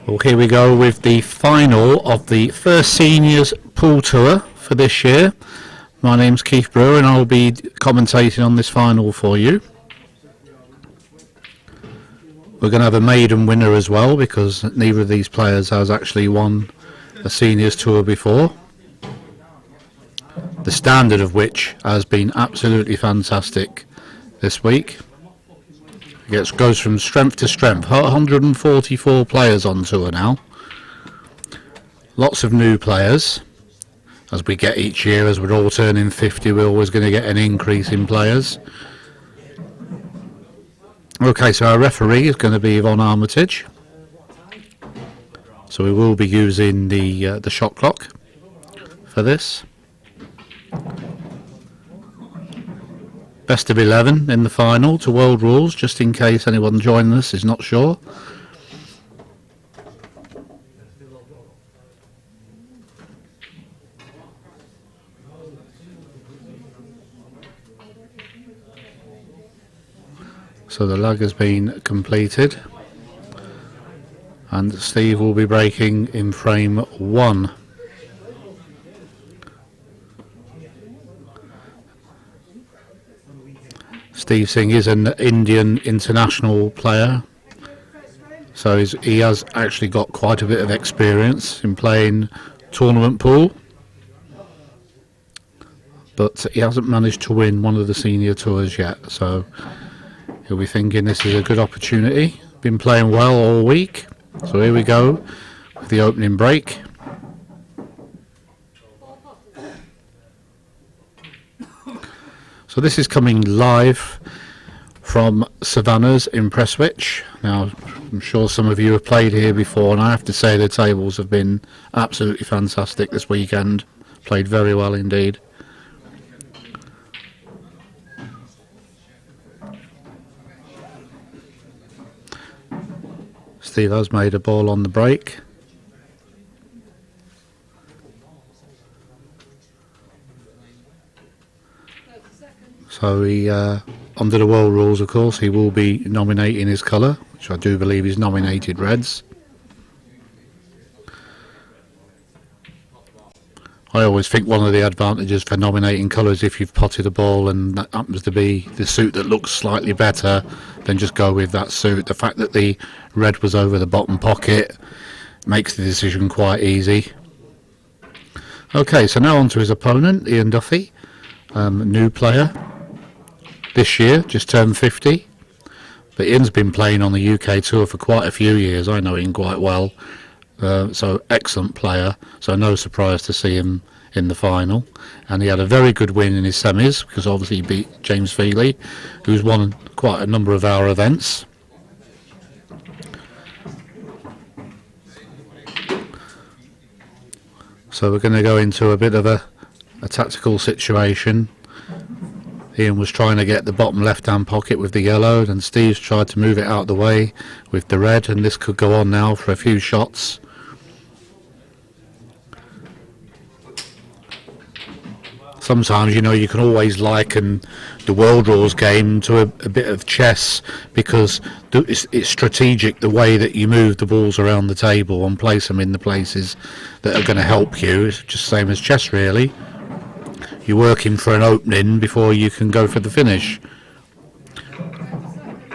Well, here we go with the final of the first seniors pool tour for this year. My name's Keith Brewer and I'll be commentating on this final for you. We're going to have a maiden winner as well because neither of these players has actually won a seniors tour before. The standard of which has been absolutely fantastic this week. It goes from strength to strength. 144 players on tour now. Lots of new players. As we get each year, as we're all turning 50, we're always going to get an increase in players. Okay, so our referee is going to be Yvonne Armitage. So we will be using the shot clock for this. Best of 11 in the final to world rules, just in case anyone joining us is not sure. So the lag has been completed and Steve will be breaking in frame 1. Steve Singh is an Indian international player, so he has actually got quite a bit of experience in playing tournament pool, but he hasn't managed to win one of the senior tours yet, so he'll be thinking this is a good opportunity. Been playing well all week, so here we go with the opening break. So this is coming live from Savannah's in Prestwich. Now, I'm sure some of you have played here before, and I have to say the tables have been absolutely fantastic this weekend. Played very well indeed. Steve has made a ball on the break. So he, under the world rules of course, he will be nominating his colour, which I do believe is nominated reds. I always think one of the advantages for nominating colours, if you've potted a ball and that happens to be the suit that looks slightly better, then just go with that suit. The fact that the red was over the bottom pocket makes the decision quite easy. Okay, so now on to his opponent, Ian Duffy, new player. This year, just turned 50, but Ian's been playing on the UK tour for quite a few years. I know Ian quite well, so excellent player, so no surprise to see him in the final. And he had a very good win in his semis, because obviously he beat James Feely, who's won quite a number of our events. So we're going to go into a bit of a tactical situation. Ian was trying to get the bottom left-hand pocket with the yellow, and Steve's tried to move it out of the way with the red, and this could go on now for a few shots. Sometimes, you know, you can always liken the world rules game to a bit of chess, because it's strategic the way that you move the balls around the table and place them in the places that are going to help you. It's just the same as chess really. You're working for an opening before you can go for the finish.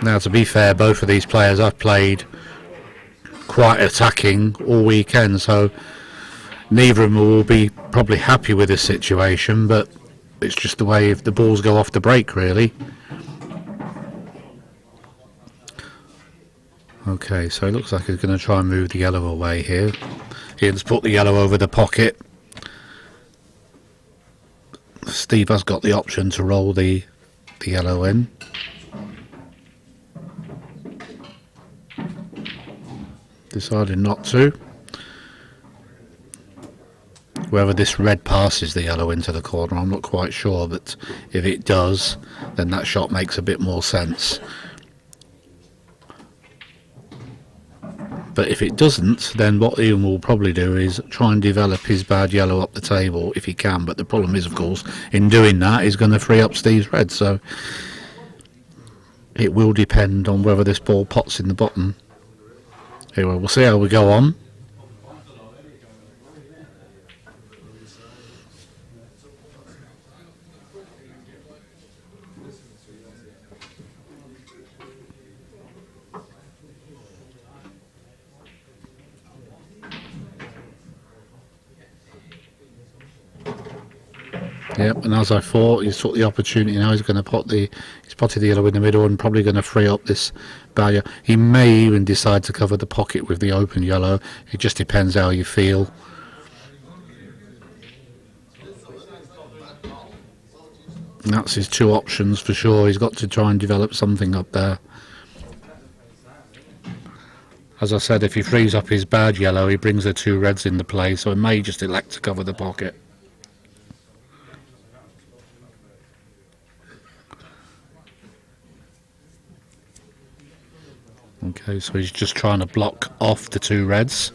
Now, to be fair, both of these players have played quite attacking all weekend, so neither of them will be probably happy with this situation, but it's just the way if the balls go off the break really. Okay, so it looks like he's going to try and move the yellow away here. Ian's put the yellow over the pocket. Steve has got the option to roll the yellow in. Decided not to. Whether this red passes the yellow into the corner, I'm not quite sure, but if it does, then that shot makes a bit more sense. But if it doesn't, then what Ian will probably do is try and develop his bad yellow up the table if he can. But the problem is, of course, in doing that, he's going to free up Steve's red. So it will depend on whether this ball pots in the bottom. Anyway, we'll see how we go on. Yep, and as I thought, he's took the opportunity now. He's going to he's potted the yellow in the middle and probably going to free up this barrier. He may even decide to cover the pocket with the open yellow. It just depends how you feel. And that's his two options for sure. He's got to try and develop something up there. As I said, if he frees up his bad yellow, he brings the two reds into play, so he may just elect to cover the pocket. Okay, so he's just trying to block off the two reds.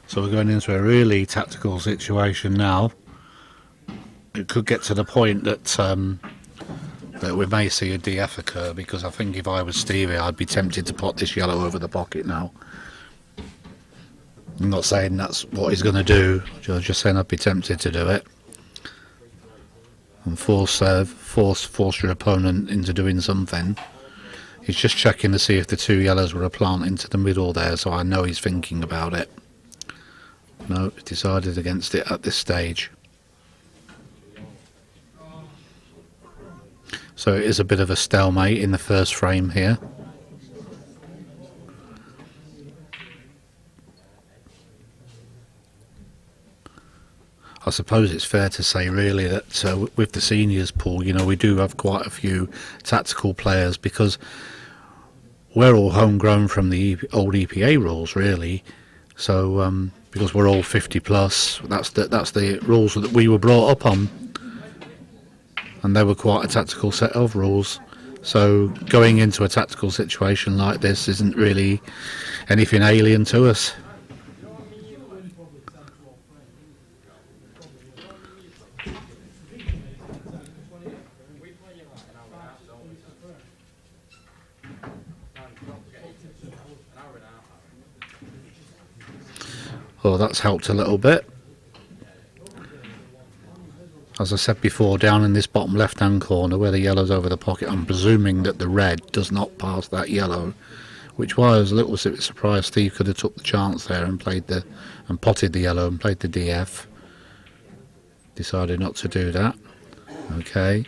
So we're going into a really tactical situation now. It could get to the point that that we may see a DF occur, because I think if I was Stevie, I'd be tempted to pot this yellow over the pocket now. I'm not saying that's what he's going to do, I'm just saying I'd be tempted to do it. And force your opponent into doing something. He's just checking to see if the two yellows were a plant into the middle there, so I know he's thinking about it. No, he's decided against it at this stage. So it is a bit of a stalemate in the first frame here. I suppose it's fair to say really that with the seniors pool, you know, we do have quite a few tactical players, because we're all homegrown from the old EPA rules really. So because we're all 50 plus, that's the rules that we were brought up on, and they were quite a tactical set of rules. So going into a tactical situation like this isn't really anything alien to us. Oh, that's helped a little bit. As I said before, down in this bottom left hand corner where the yellow's over the pocket, I'm presuming that the red does not pass that yellow, which why I was a little bit surprised Steve could have took the chance there and potted the yellow and played the DF. Decided not to do that. Okay,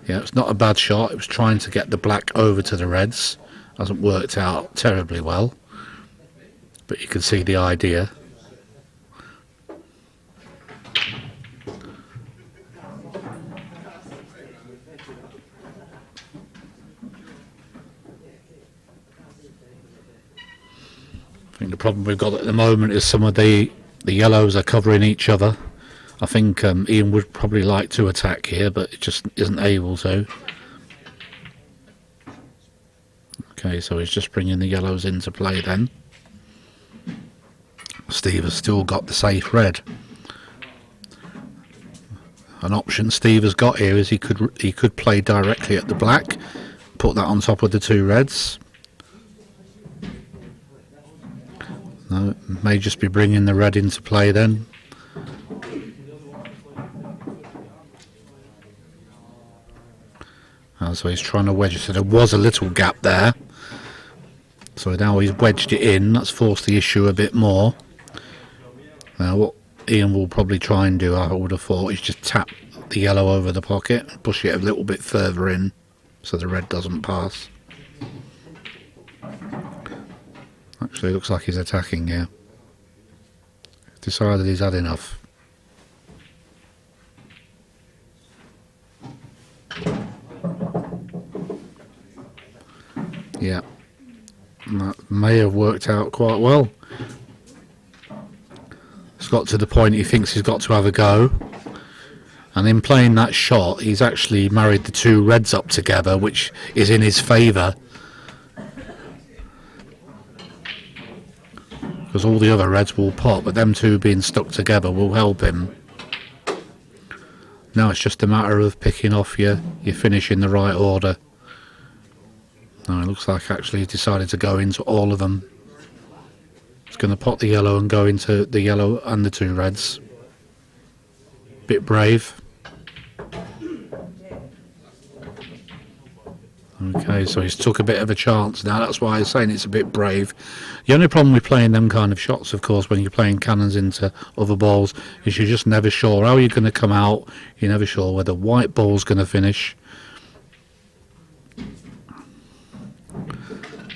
yeah, it's not a bad shot. It was trying to get the black over to the reds. Hasn't worked out terribly well, but you can see the idea. I think the problem we've got at the moment is some of the yellows are covering each other. I think Ian would probably like to attack here, but it just isn't able to. Okay, so he's just bringing the yellows into play then. Steve has still got the safe red. An option Steve has got here is he could play directly at the black, put that on top of the two reds. No, it may just be bringing the red into play then. So he's trying to wedge it, so there was a little gap there. So now he's wedged it in, that's forced the issue a bit more. Now what Ian will probably try and do, I would have thought, is just tap the yellow over the pocket, push it a little bit further in so the red doesn't pass. Actually looks like he's attacking here. Decided he's had enough. Yeah, that may have worked out quite well. It's got to the point he thinks he's got to have a go, and in playing that shot he's actually married the two reds up together, which is in his favour, because all the other reds will pop, but them two being stuck together will help him. Now it's just a matter of picking off your finish in the right order. Now it looks like actually he decided to go into all of them. It's going to pot the yellow and go into the yellow and the two reds. Bit brave. Okay, so he's took a bit of a chance now. That's why I was saying it's a bit brave. The only problem with playing them kind of shots, of course, when you're playing cannons into other balls, is you're just never sure how you're going to come out. You're never sure whether white ball's going to finish.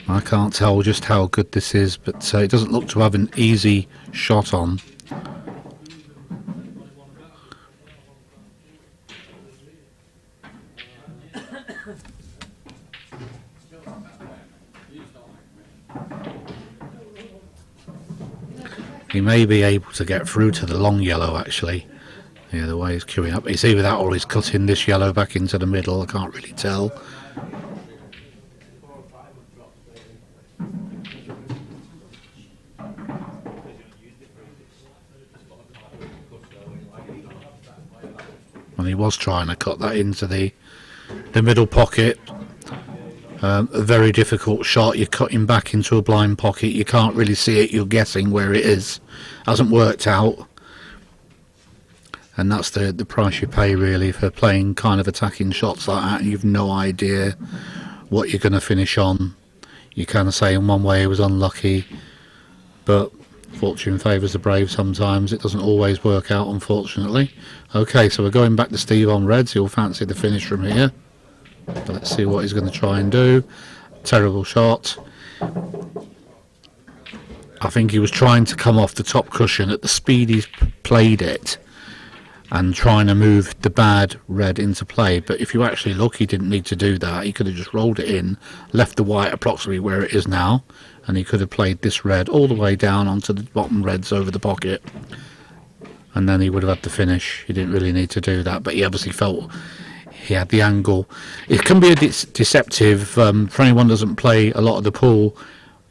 I can't tell just how good this is, but it doesn't look to have an easy shot on. He may be able to get through to the long yellow, actually. Yeah, the way he's queuing up. It's either that or he's cutting this yellow back into the middle. I can't really tell. And he was trying to cut that into the middle pocket. A very difficult shot. You're cutting back into a blind pocket. You can't really see it. You're guessing where it is. Hasn't worked out. And that's the price you pay, really, for playing kind of attacking shots like that. And you've no idea what you're going to finish on. You kind of say in one way it was unlucky, but fortune favours the brave sometimes. It doesn't always work out, unfortunately. Okay, so we're going back to Steve on reds. He'll fancy the finish from here. But let's see what he's going to try and do. Terrible shot. I think he was trying to come off the top cushion at the speed he's played it and trying to move the bad red into play. But if you actually look, he didn't need to do that. He could have just rolled it in, left the white approximately where it is now, and he could have played this red all the way down onto the bottom reds over the pocket, and then he would have had the finish. He didn't really need to do that, but he obviously felt he had the angle. It can be a deceptive for anyone who doesn't play a lot of the pool.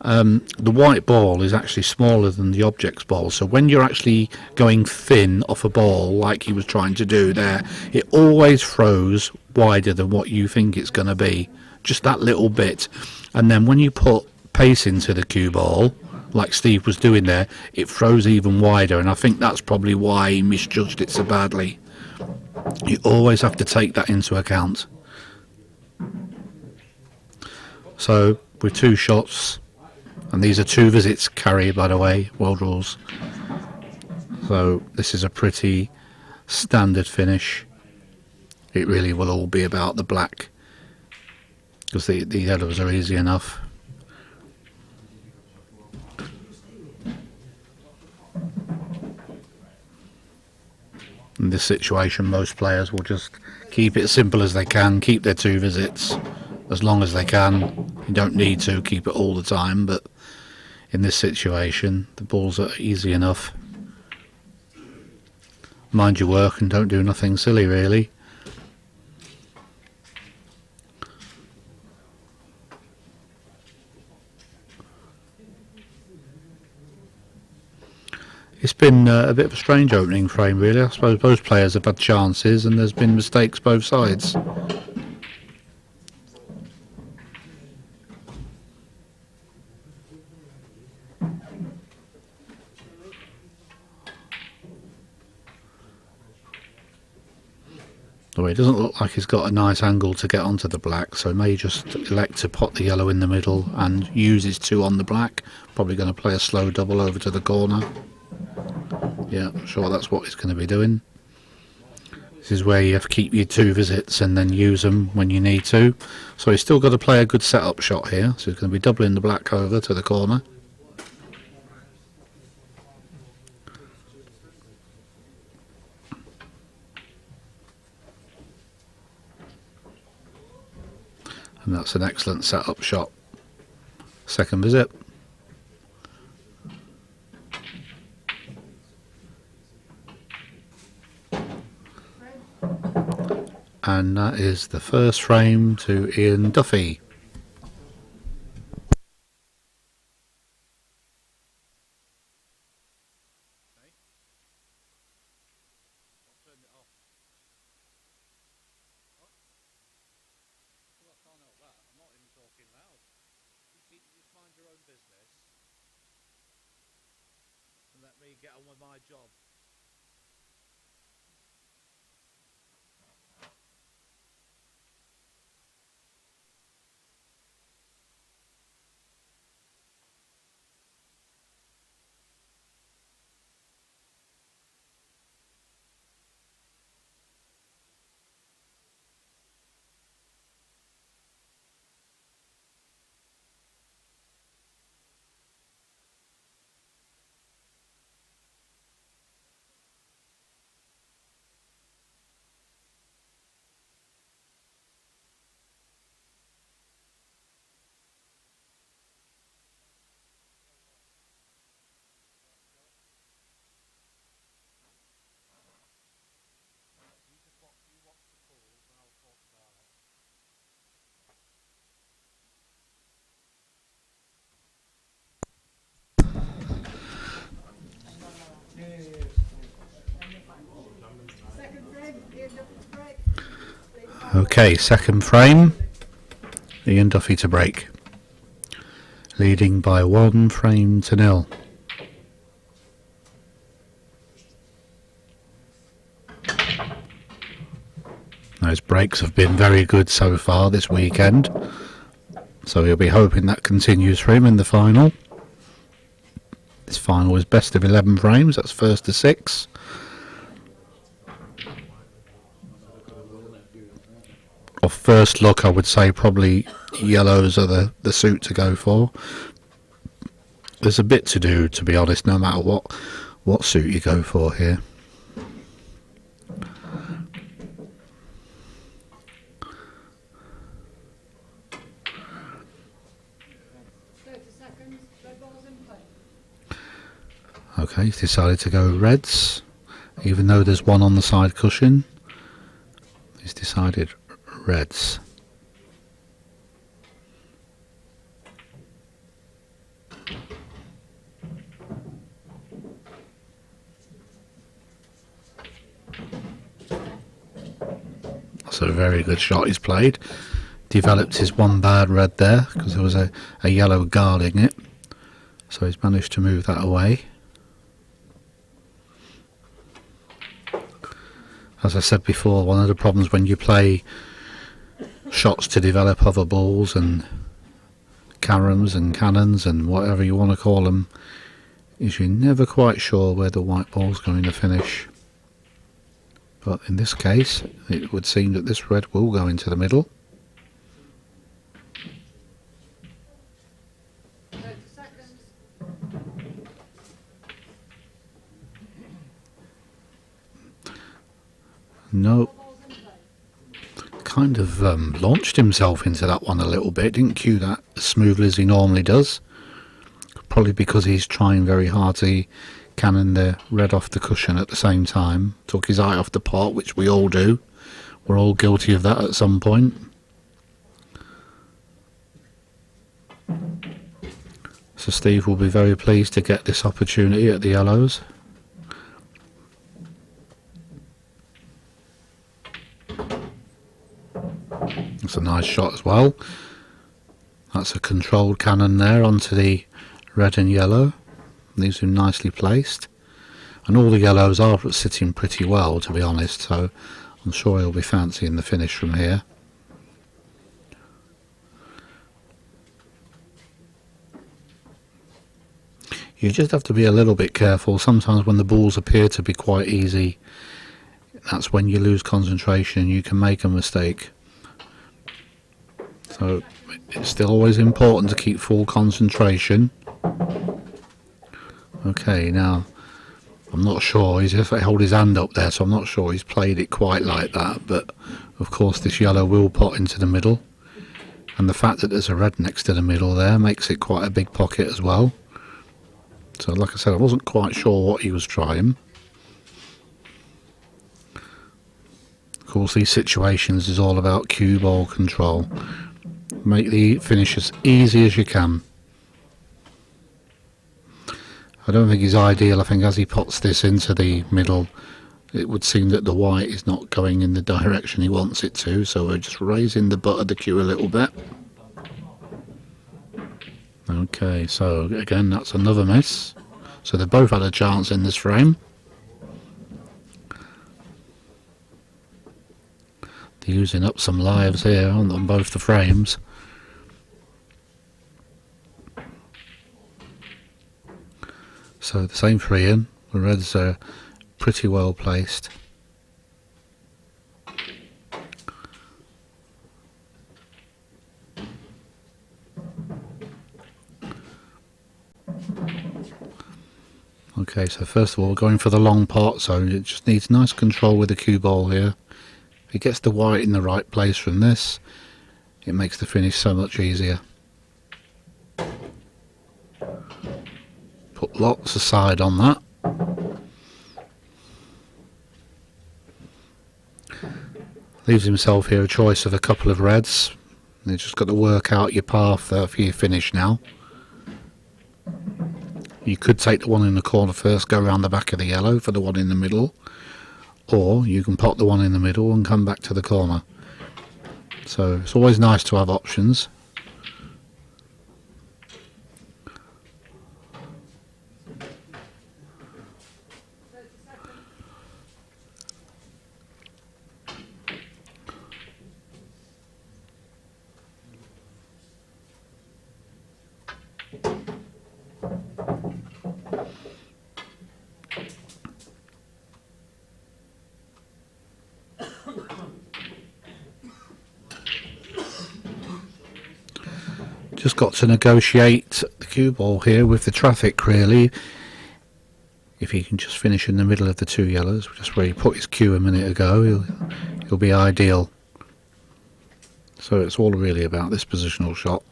The white ball is actually smaller than the object's ball, so when you're actually going thin off a ball like he was trying to do there, it always throws wider than what you think it's going to be, just that little bit. And then when you put pace into the cue ball like Steve was doing there, it throws even wider, and I think that's probably why he misjudged it so badly. You always have to take that into account. So with two shots, and these are two visits carry, by the way, world rules, so this is a pretty standard finish. It really will all be about the black, because the yellows are easy enough. In this situation, most players will just keep it as simple as they can, keep their two visits as long as they can. You don't need to keep it all the time, but in this situation, the balls are easy enough. Mind your work and don't do nothing silly, really. It's been a bit of a strange opening frame, really. I suppose both players have had chances and there's been mistakes both sides. It doesn't look like he's got a nice angle to get onto the black, so he may just elect to pot the yellow in the middle and use his two on the black. Probably going to play a slow double over to the corner. Yeah, I'm sure that's what he's going to be doing. This is where you have to keep your two visits and then use them when you need to. So he's still got to play a good setup shot here. So he's going to be doubling the black over to the corner. And that's an excellent setup shot. Second visit. And that is the first frame to Ian Duffy. own business and let me get on with my job. You watch the calls and I'll talk about it. Okay, second frame, Ian Duffy to break, leading by 1 frame to 0. Those breaks have been very good so far this weekend, so he'll be hoping that continues for him in the final. This final is best of 11 frames, that's first to 6. Off first look, I would say probably yellows are the suit to go for. There's a bit to do, to be honest, no matter what suit you go for here. Okay, he's decided to go reds, even though there's one on the side cushion. He's decided reds. That's a very good shot he's played. Developed his one bad red there because there was a yellow guarding it, so he's managed to move that away. As I said before, one of the problems when you play shots to develop other balls and caroms and cannons and whatever you want to call them is you're never quite sure where the white ball's going to finish. But in this case, it would seem that this red will go into the middle. No, kind of launched himself into that one a little bit, didn't cue that as smoothly as he normally does. Probably because he's trying very hard to cannon the red off the cushion at the same time. Took his eye off the pot, which we all do. We're all guilty of that at some point. So Steve will be very pleased to get this opportunity at the yellows. That's a nice shot as well. That's a controlled cannon there onto the red and yellow. These are nicely placed. And all the yellows are sitting pretty well, to be honest, so I'm sure he'll be fancying the finish from here. You just have to be a little bit careful. Sometimes when the balls appear to be quite easy, that's when you lose concentration. You can make a mistake. So it's still always important to keep full concentration. Okay, now I'm not sure, he's just held his hand up there, so I'm not sure he's played it quite like that, but of course this yellow will pot into the middle, and the fact that there's a red next to the middle there makes it quite a big pocket as well. So like I said, I wasn't quite sure what he was trying. Of course these situations is all about cue ball control. Make the finish as easy as you can. I don't think it's ideal. I think as he pots this into the middle, it would seem that the white is not going in the direction he wants it to, so we're just raising the butt of the cue a little bit. Okay, so again, that's another miss. So they both had a chance in this frame. They're using up some lives here on both the frames. So the same for Ian. The reds are pretty well placed. Okay, so first of all, going for the long pot, so it just needs nice control with the cue ball here. If he gets the white in the right place from this, it makes the finish so much easier. Put lots aside on that. Leaves himself here a choice of a couple of reds. You've just got to work out your path for your finish now. You could take the one in the corner first, go around the back of the yellow for the one in the middle, or you can pop the one in the middle and come back to the corner. So it's always nice to have options. Just got to negotiate the cue ball here with the traffic, really. If he can just finish in the middle of the two yellows, just where he put his cue a minute ago, he'll be ideal. So it's all really about this positional shot.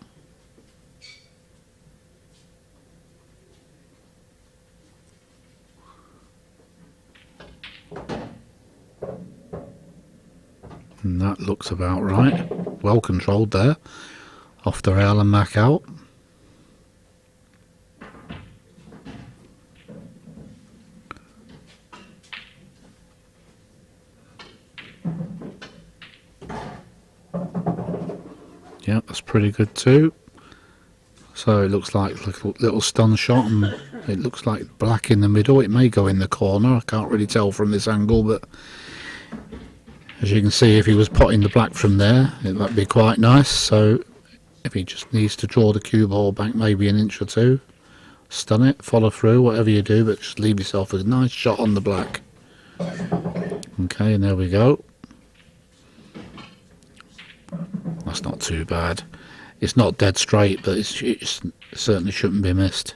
And that looks about right. Well controlled there. Off the rail and back out. Yeah, that's pretty good too. So it looks like a little stun shot, and it looks like black in the middle. It may go in the corner. I can't really tell from this angle, but as you can see, if he was potting the black from there, it might be quite nice. So if he just needs to draw the cue ball back maybe an inch or two, stun it, follow through, whatever you do, but just leave yourself a nice shot on the black. Okay, and there we go. That's not too bad. It's not dead straight, but it certainly shouldn't be missed.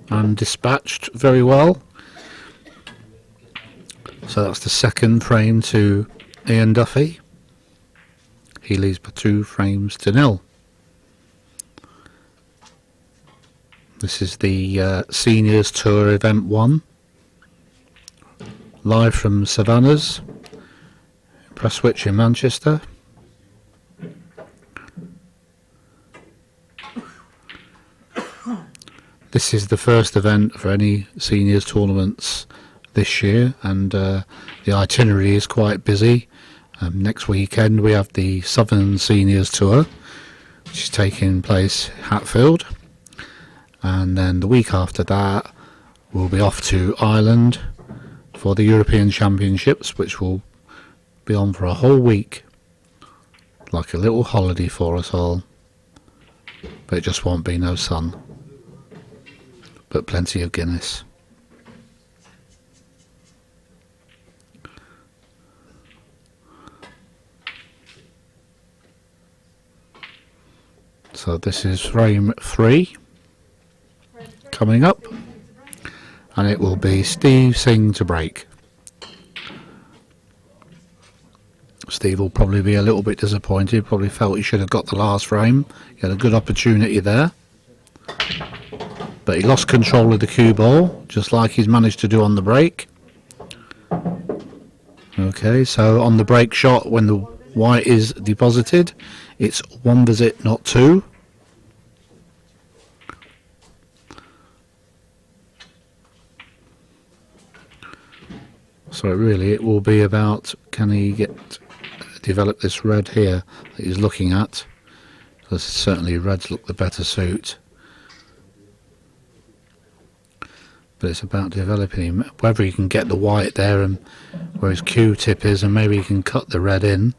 And dispatched very well. So that's the second frame to Ian Duffy. He leads by 2 frames to 0. This is the Seniors Tour Event 1, live from Savannah's Prestwich in Manchester. This is the first event for any seniors tournaments this year, and the itinerary is quite busy. Next weekend we have the Southern Seniors Tour, which is taking place Hatfield, and then the week after that we'll be off to Ireland for the European Championships, which will be on for a whole week, like a little holiday for us all. But it just won't be no sun, but plenty of Guinness. So this is frame 3 coming up, and it will be Steve Singh to break. Steve will probably be a little bit disappointed, probably felt he should have got the last frame. He had a good opportunity there, but he lost control of the cue ball, just like he's managed to do on the break. Okay, so on the break shot, when the white is deposited, it's 1 visit, not 2. So really it will be about, can he develop this red here that he's looking at, because certainly reds look the better suit, but it's about developing him, whether he can get the white there and where his Q-tip is, and maybe he can cut the red in.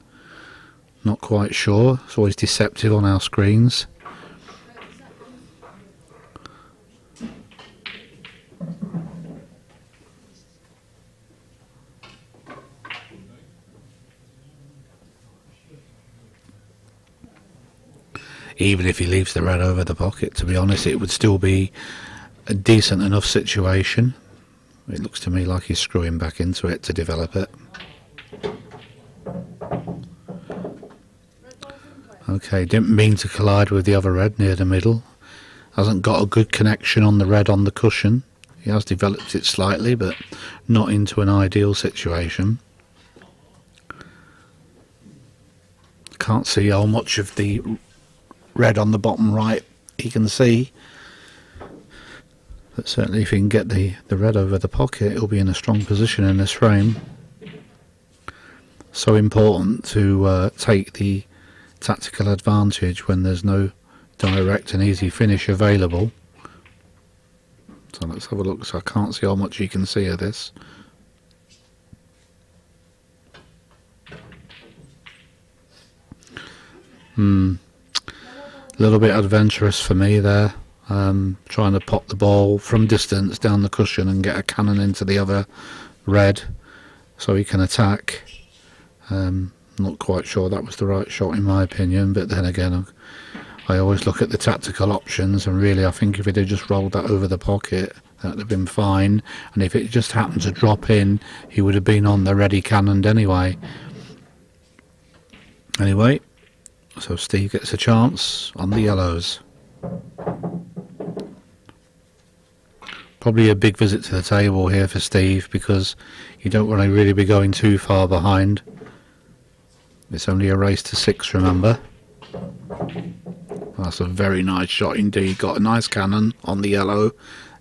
Not quite sure. It's always deceptive on our screens. Even if he leaves the red over the pocket, to be honest, it would still be a decent enough situation. It looks to me like he's screwing back into it to develop it. Okay, didn't mean to collide with the other red near the middle. Hasn't got a good connection on the red on the cushion. He has developed it slightly, but not into an ideal situation. Can't see how much of the red on the bottom right he can see, but certainly if he can get the red over the pocket, he'll be in a strong position in this frame. So important to take the tactical advantage when there's no direct and easy finish available. So let's have a look. So I can't see how much you can see of this. A little bit adventurous for me there, trying to pop the ball from distance down the cushion and get a cannon into the other red so he can attack. Not quite sure that was the right shot in my opinion, but then again I always look at the tactical options, and really I think if it had just rolled that over the pocket, that would have been fine, and if it just happened to drop in, he would have been on the ready cannoned anyway. Anyway, so Steve gets a chance on the yellows. Probably a big visit to the table here for Steve, because you don't want to really be going too far behind. It's only a race to 6, remember. That's a very nice shot indeed. Got a nice cannon on the yellow,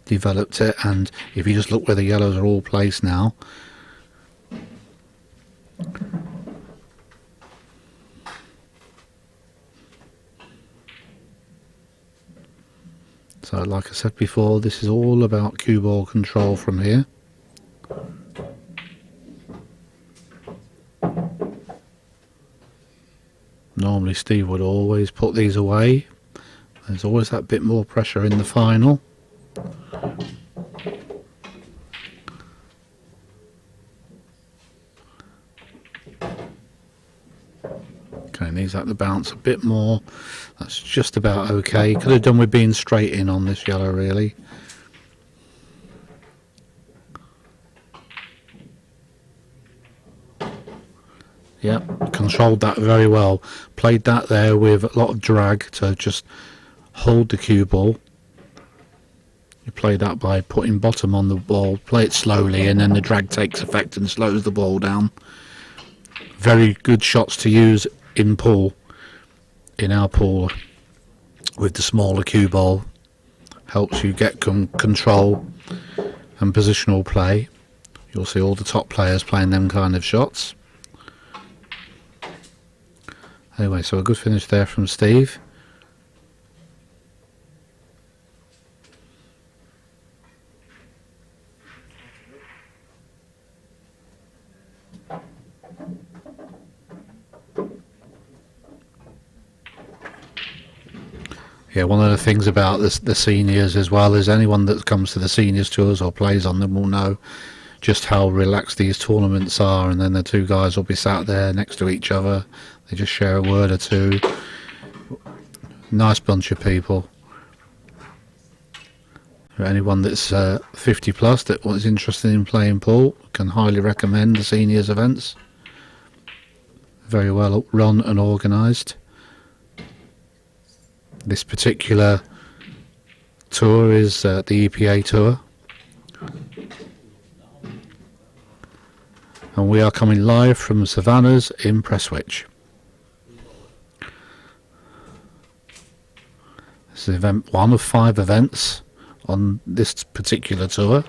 developed it, and if you just look where the yellows are all placed now, so like I said before, this is all about cue ball control from here. Normally Steve would always put these away. There's always that bit more pressure in the final. Okay, needs that to bounce a bit more. That's just about okay. Could have done with being straight in on this yellow really. Yep, controlled that very well. Played that there with a lot of drag to just hold the cue ball. You play that by putting bottom on the ball, play it slowly, and then the drag takes effect and slows the ball down. Very good shots to use in pool, in our pool, with the smaller cue ball. Helps you get control and positional play. You'll see all the top players playing them kind of shots. Anyway, so a good finish there from Steve. Yeah, one of the things about the seniors as well is anyone that comes to the seniors tours or plays on them will know just how relaxed these tournaments are, and then the two guys will be sat there next to each other. They just share a word or two. Nice bunch of people. For anyone that's 50 plus that was interested in playing pool, can highly recommend the seniors events. Very well run and organised. This particular tour is the EPA tour. And we are coming live from Savannah's in Prestwich. This is event 1 of 5 events on this particular tour.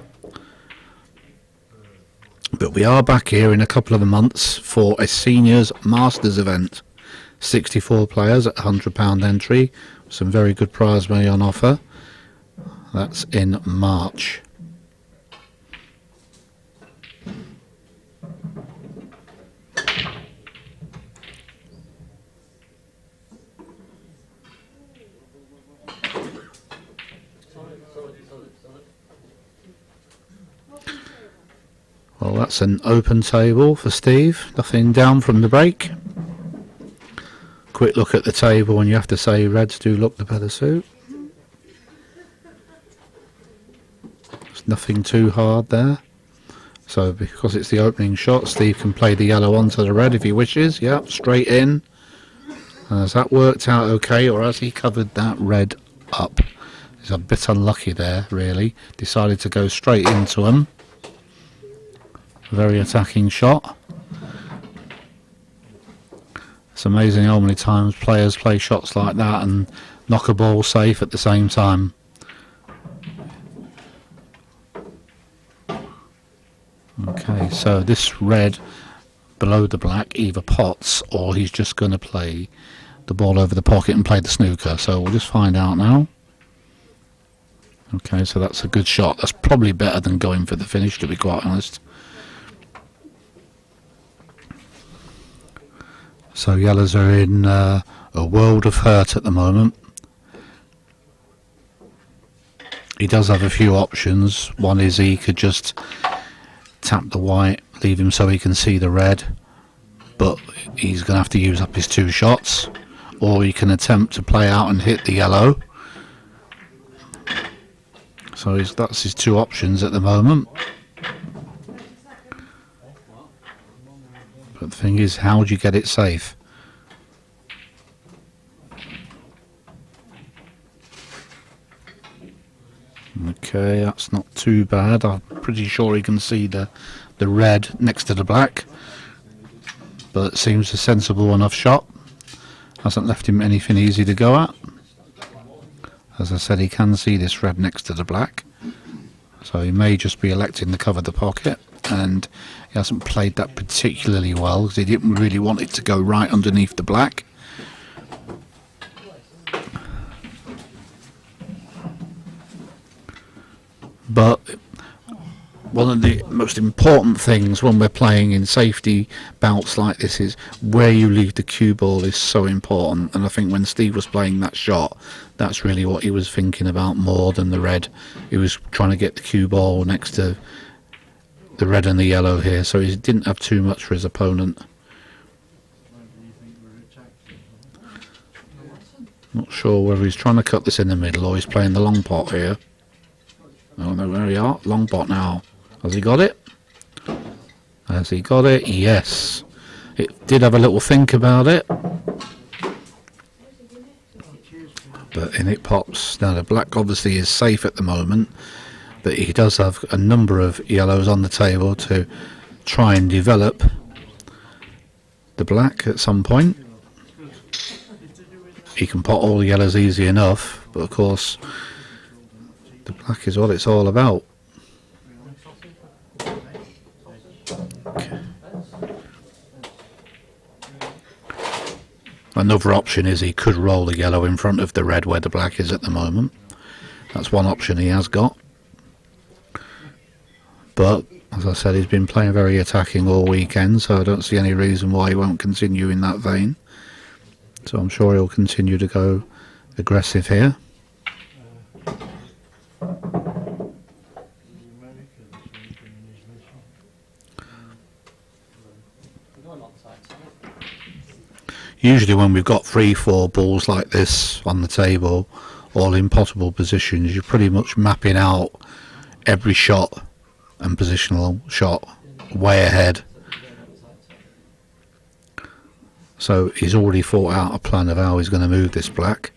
But we are back here in a couple of months for a Seniors Masters event. 64 players at £100 entry. Some very good prize money on offer. That's in March. Well, that's an open table for Steve. Nothing down from the break. Quick look at the table, and you have to say reds do look the better suit. There's nothing too hard there. So because it's the opening shot, Steve can play the yellow onto the red if he wishes. Yep, straight in. And has that worked out okay, or has he covered that red up? He's a bit unlucky there, really. Decided to go straight into him. Very attacking shot. It's amazing how many times players play shots like that and knock a ball safe at the same time. Okay, so this red below the black either pots or he's just going to play the ball over the pocket and play the snooker. So we'll just find out now. Okay, so that's a good shot. That's probably better than going for the finish, to be quite honest. So yellows are in a world of hurt at the moment. He does have a few options. One is he could just tap the white, leave him so he can see the red, but he's going to have to use up his 2 shots. Or he can attempt to play out and hit the yellow. So that's his 2 options at the moment. But the thing is, how do you get it safe? Okay, that's not too bad. I'm pretty sure he can see the red next to the black. But it seems a sensible enough shot. Hasn't left him anything easy to go at. As I said, he can see this red next to the black. So he may just be electing to cover the pocket. And he hasn't played that particularly well because he didn't really want it to go right underneath the black. But one of the most important things when we're playing in safety bouts like this is where you leave the cue ball is so important. And I think when Steve was playing that shot, that's really what he was thinking about more than the red. He was trying to get the cue ball next to the red and the yellow here, so he didn't have too much for his opponent. Not sure whether he's trying to cut this in the middle or he's playing the long pot here. Oh no, there we are, long pot now. Has he got it? Has he got it? Yes. It did have a little think about it, but in it pops. Now the black obviously is safe at the moment, but he does have a number of yellows on the table to try and develop the black at some point. He can pot all the yellows easy enough, but of course the black is what it's all about. Okay. Another option is he could roll the yellow in front of the red where the black is at the moment. That's one option he has got. But, as I said, he's been playing very attacking all weekend, so I don't see any reason why he won't continue in that vein. So I'm sure he'll continue to go aggressive here. Usually when we've got 3-4 balls like this on the table, all in potable positions, you're pretty much mapping out every shot and positional shot way ahead. So he's already thought out a plan of how he's going to move this black.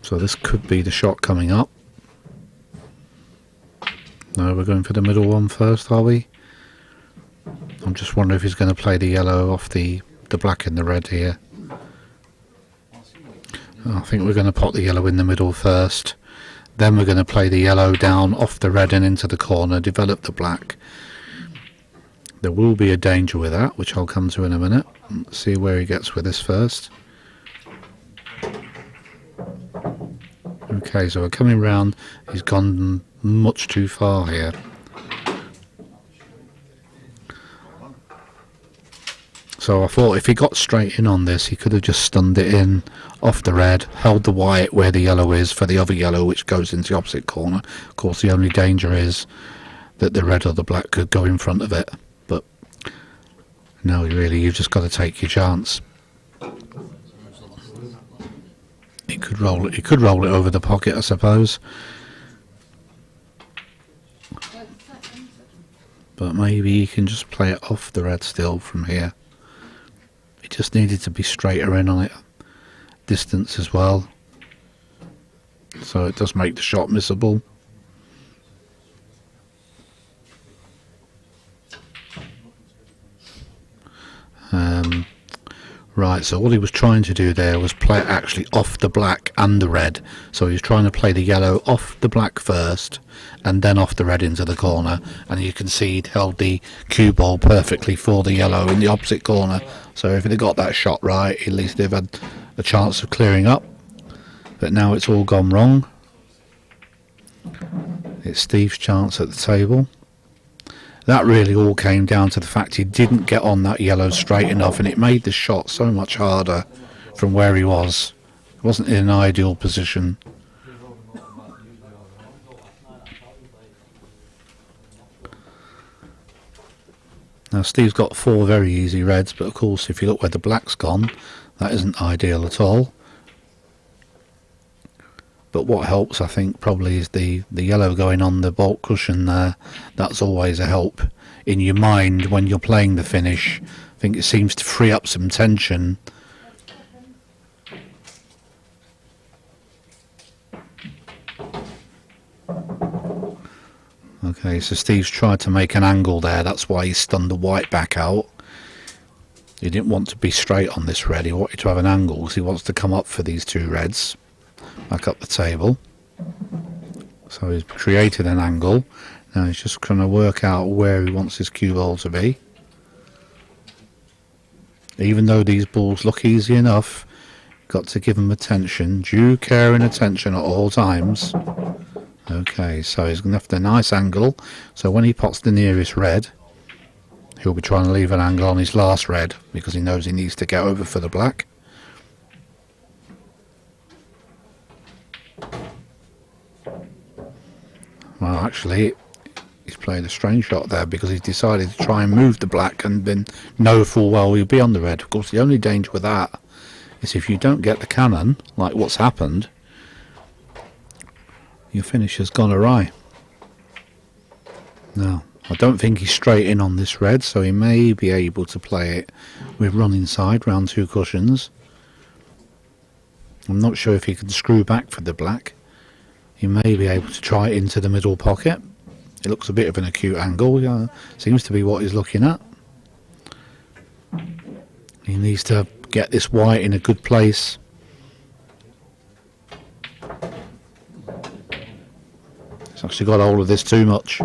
So this could be the shot coming up. No, we're going for the middle one first, are we? I'm just wondering if he's going to play the yellow off the black and the red here. I think we're going to pot the yellow in the middle first, Then we're going to play the yellow down off the red and into the corner, develop the black. There will be a danger with that, which I'll come to in a minute. Let's see where he gets with this first. Okay, so we're coming round. He's gone much too far here. So I thought if he got straight in on this, he could have just stunned it in off the red, held the white where the yellow is for the other yellow, which goes into the opposite corner. Of course, the only danger is that the red or the black could go in front of it. But no, really, you've just got to take your chance. He could roll it. He could roll it over the pocket, I suppose. But maybe he can just play it off the red still from here. He just needed to be straighter in on it. Distance as well. So it does make the shot missable. Right, so what he was trying to do there was play it actually off the black and the red. So he was trying to play the yellow off the black first and then off the red into the corner. And you can see he'd held the cue ball perfectly for the yellow in the opposite corner. So if he'd have got that shot right, at least they've had a chance of clearing up. But now it's all gone wrong. It's Steve's chance at the table. That really all came down to the fact he didn't get on that yellow straight enough, and it made the shot so much harder from where he was. He wasn't in an ideal position. Now Steve's got 4 very easy reds, but of course if you look where the black's gone, that isn't ideal at all. But what helps, I think, probably is the yellow going on the baulk cushion there. That's always a help in your mind when you're playing the finish. I think it seems to free up some tension. Okay, so Steve's tried to make an angle there. That's why he stunned the white back out. He didn't want to be straight on this red. He wanted to have an angle because he wants to come up for these 2 reds. Back up the table. So he's created an angle. Now he's just trying to work out where he wants his cue ball to be. Even though these balls look easy enough, you've got to give them attention, due care and attention at all times. Okay, so he's going to have a nice angle. So when he pots the nearest red, he'll be trying to leave an angle on his last red because he knows he needs to get over for the black. Well, actually, he's played a strange shot there because he's decided to try and move the black and then know full well he'll be on the red. Of course, the only danger with that is if you don't get the cannon, like what's happened, your finish has gone awry. Now, I don't think he's straight in on this red, so he may be able to play it with run inside round 2 cushions. I'm not sure if he can screw back for the black. He may be able to try it into the middle pocket. It looks a bit of an acute angle. Seems to be what he's looking at. He needs to get this white in a good place. He's actually got hold of this too much.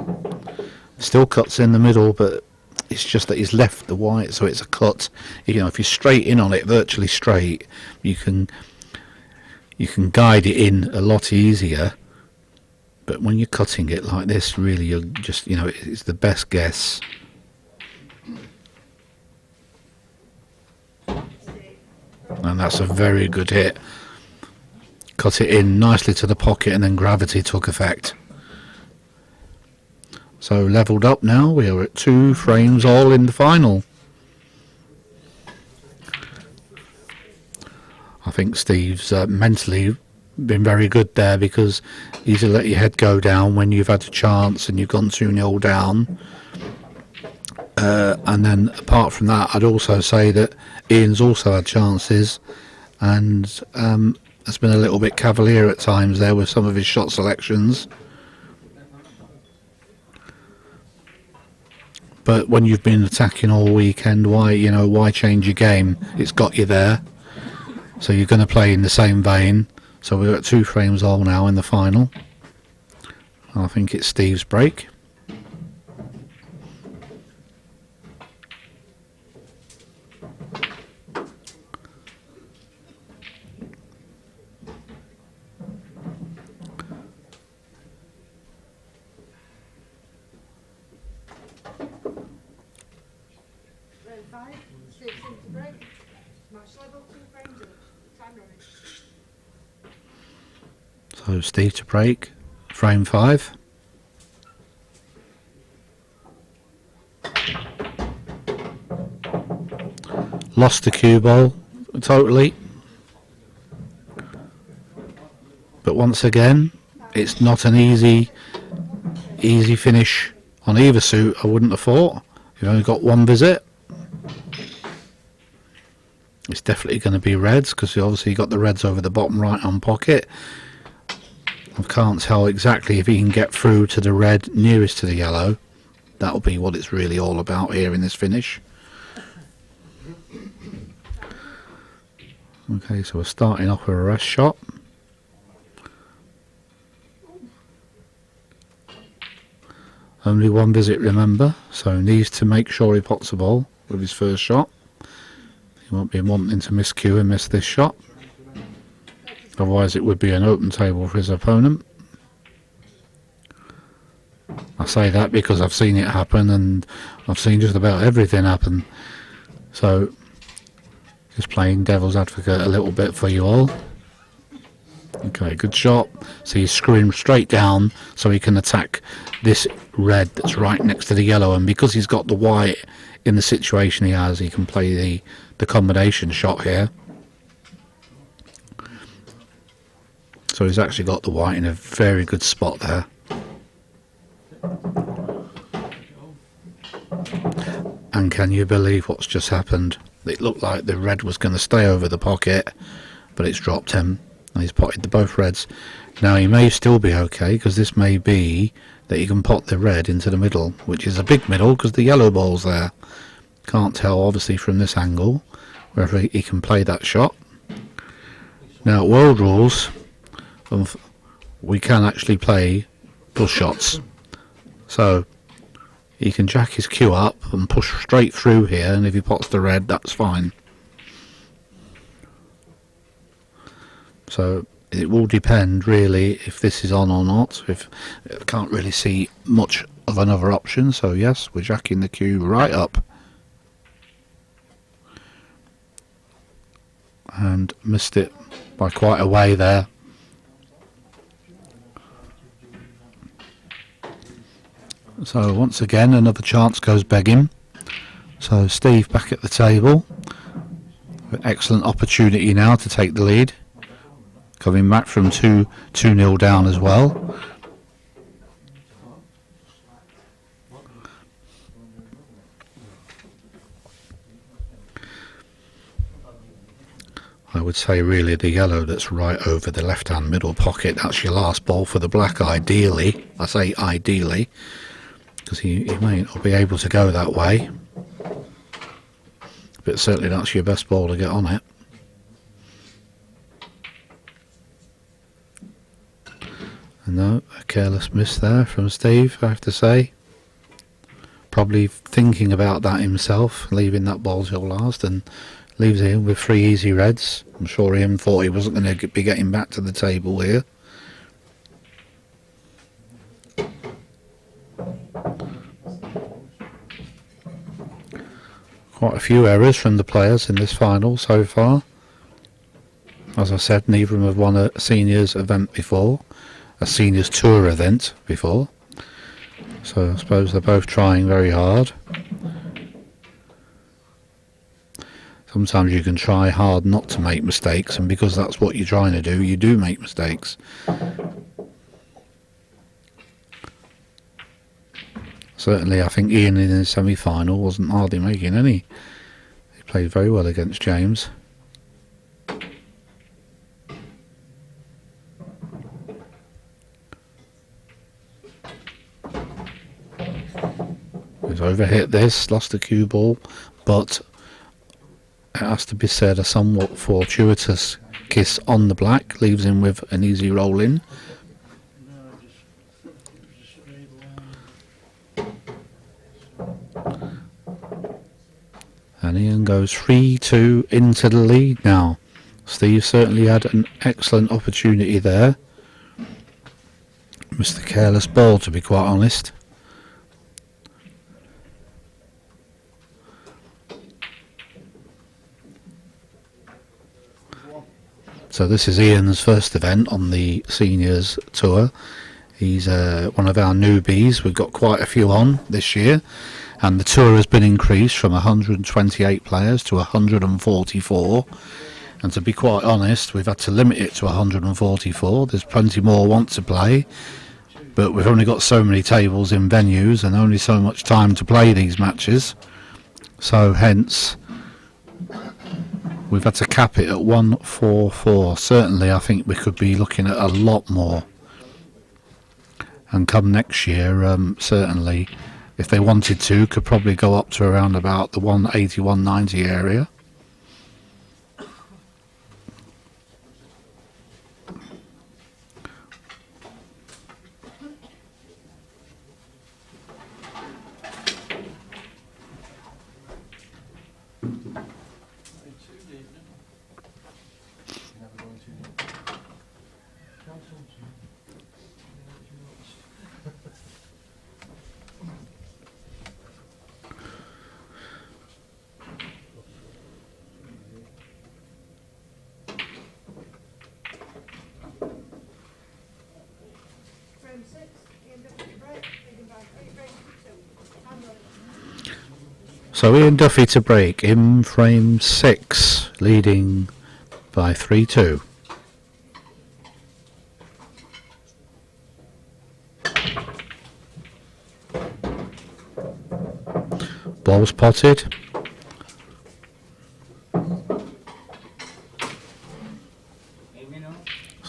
Still cuts in the middle, but it's just that he's left the white, so it's a cut. If you're straight in on it, virtually straight, you can guide it in a lot easier. But when you're cutting it like this, really, you're just, it's the best guess. And that's a very good hit. Cut it in nicely to the pocket, and then gravity took effect. So levelled up now. We are at 2 frames all in the final. I think Steve's mentally been very good there because he's let your head go down when you've had a chance and you've gone 2-0 down. And then apart from that, I'd also say that Ian's also had chances and has been a little bit cavalier at times there with some of his shot selections. But when you've been attacking all weekend, why change your game? It's got you there. So you're going to play in the same vein. So we're at 2 frames all now in the final. I think it's Steve's break. So Steve to break, frame 5. Lost the cue ball totally. But once again, it's not an easy finish on either suit, I wouldn't have thought. You've only got one visit. It's definitely going to be reds, because you obviously got the reds over the bottom right hand pocket. I can't tell exactly if he can get through to the red nearest to the yellow. That'll be what it's really all about here in this finish. Okay, so we're starting off with a rest shot. Only one visit, remember, so needs to make sure he pots the ball with his first shot. He won't be wanting to miscue and miss this shot. Otherwise it would be an open table for his opponent. I say that because I've seen it happen, and I've seen just about everything happen. So, just playing devil's advocate a little bit for you all. Okay, good shot. So he's screwing straight down so he can attack this red that's right next to the yellow, and because he's got the white in the situation he has, he can play the combination shot here. So he's actually got the white in a very good spot there. And can you believe what's just happened? It looked like the red was going to stay over the pocket, but it's dropped him. And he's potted the both reds. Now he may still be okay, because this may be that he can pot the red into the middle, which is a big middle because the yellow ball's there. Can't tell obviously from this angle whether he can play that shot. Now at world rules, we can actually play push shots. So he can jack his cue up and push straight through here, and if he pots the red, that's fine. So it will depend really if this is on or not. If I can't really see much of another option, so yes, we're jacking the cue right up. And missed it by quite a way there. So once again another chance goes begging. So Steve back at the table. An excellent opportunity now to take the lead. Coming back from 2-0 down as well. I would say really the yellow that's right over the left hand middle pocket, that's your last ball for the black ideally. I say ideally because he may not be able to go that way, but certainly that's your best ball to get on it. And no, a careless miss there from Steve, I have to say. Probably thinking about that himself, leaving that ball till last, and leaves him with 3 easy reds. I'm sure Ian thought he wasn't going to be getting back to the table here. Quite a few errors from the players in this final so far. As I said, neither of them have won a seniors event before, a seniors tour event before. So I suppose they're both trying very hard. Sometimes you can try hard not to make mistakes, and because that's what you're trying to do, you do make mistakes. Certainly I think Ian in the semi-final wasn't hardly making any. He played very well against James. He's overhit this, lost the cue ball, but it has to be said a somewhat fortuitous kiss on the black leaves him with an easy roll in. And Ian goes 3-2 into the lead now. Steve certainly had an excellent opportunity there. Missed the careless ball, to be quite honest. So this is Ian's first event on the seniors tour. He's one of our newbies. We've got quite a few on this year, and the tour has been increased from 128 players to 144. And to be quite honest, we've had to limit it to 144. There's plenty more want to play, but we've only got so many tables in venues and only so much time to play these matches. So hence, we've had to cap it at 144. Certainly, I think we could be looking at a lot more. And come next year, certainly, if they wanted to, could probably go up to around about the 180, 190 area. So Ian Duffy to break in frame 6, leading by 3-2. Ball's potted.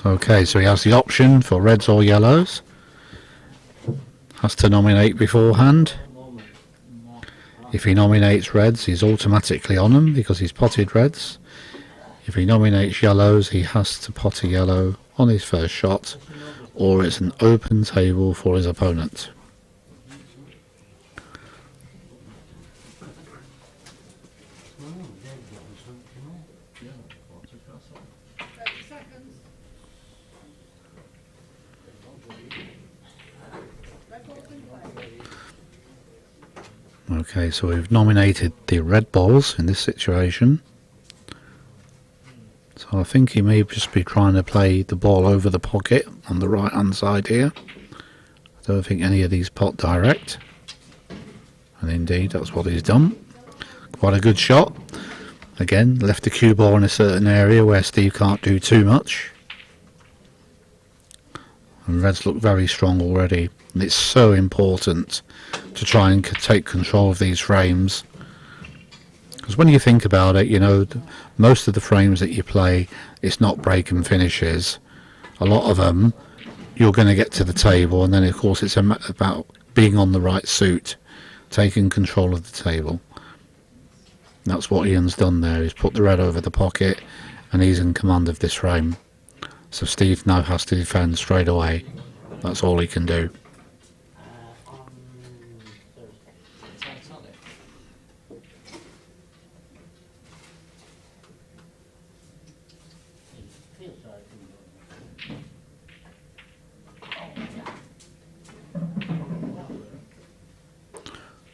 Okay, so he has the option for reds or yellows. Has to nominate beforehand. If he nominates reds, he's automatically on them because he's potted reds. If he nominates yellows, he has to pot a yellow on his first shot, or it's an open table for his opponent. Okay, so we've nominated the red balls in this situation. So I think he may just be trying to play the ball over the pocket on the right hand side here. I don't think any of these pot direct. And indeed, that's what he's done. Quite a good shot. Again, left the cue ball in a certain area where Steve can't do too much. And reds look very strong already. And it's so important to try and take control of these frames, because when you think about it, you know, most of the frames that you play, it's not break and finishes. A lot of them you're going to get to the table, and then of course it's about being on the right suit, taking control of the table. That's what Ian's done there. He's put the red over the pocket and he's in command of this frame. So Steve now has to defend straight away. That's all he can do.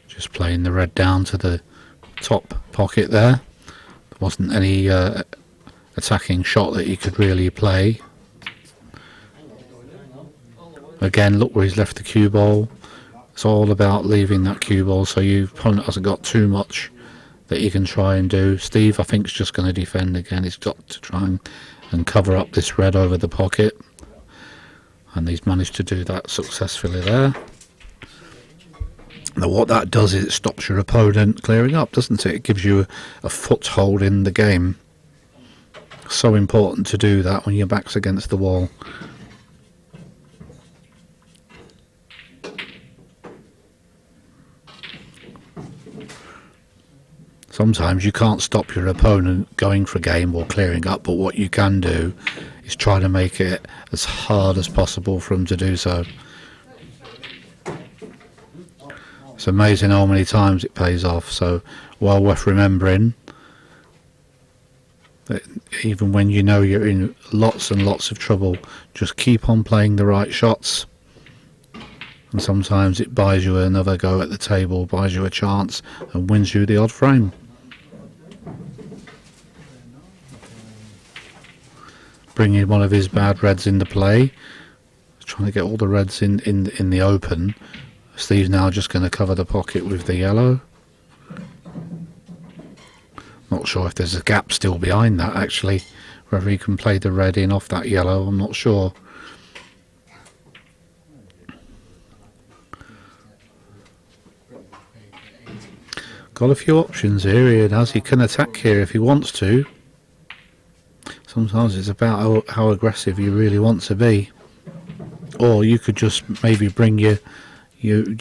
Just playing the red down to the top pocket there. There wasn't any attacking shot that he could really play. Again, look where he's left the cue ball. It's all about leaving that cue ball so your opponent hasn't got too much that he can try and do. Steve, I think, is just going to defend again. He's got to try and cover up this red over the pocket. And he's managed to do that successfully there. Now what that does is it stops your opponent clearing up, doesn't it? It gives you a foothold in the game. So important to do that when your back's against the wall. Sometimes you can't stop your opponent going for a game or clearing up, but what you can do is try to make it as hard as possible for them to do so. It's amazing how many times it pays off, so well worth remembering that even when you know you're in lots and lots of trouble, just keep on playing the right shots, and sometimes it buys you another go at the table, buys you a chance and wins you the odd frame. Bringing one of his bad reds into play, trying to get all the reds in the open. Steve's now just going to cover the pocket with the yellow. Not sure if there's a gap still behind that, actually. Whether he can play the red in off that yellow, I'm not sure. Got a few options here. He can attack here if he wants to. Sometimes it's about how aggressive you really want to be. Or you could just maybe bring your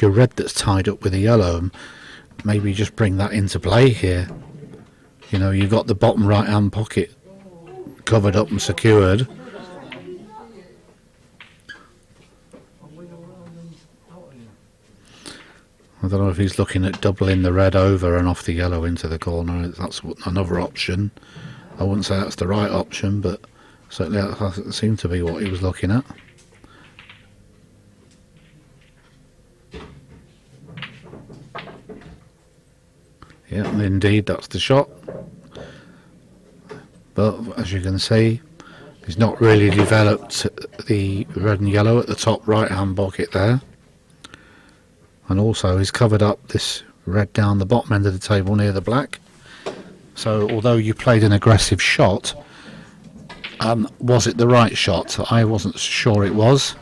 red that's tied up with a yellow, and maybe just bring that into play here. You know, you've got the bottom right hand pocket covered up and secured. I don't know if he's looking at doubling the red over and off the yellow into the corner. That's another option. I wouldn't say that's the right option, but certainly that seemed to be what he was looking at. Yeah, indeed, that's the shot. But as you can see, he's not really developed the red and yellow at the top right hand pocket there. And also he's covered up this red down the bottom end of the table near the black. So although you played an aggressive shot, was it the right shot? I wasn't sure it was.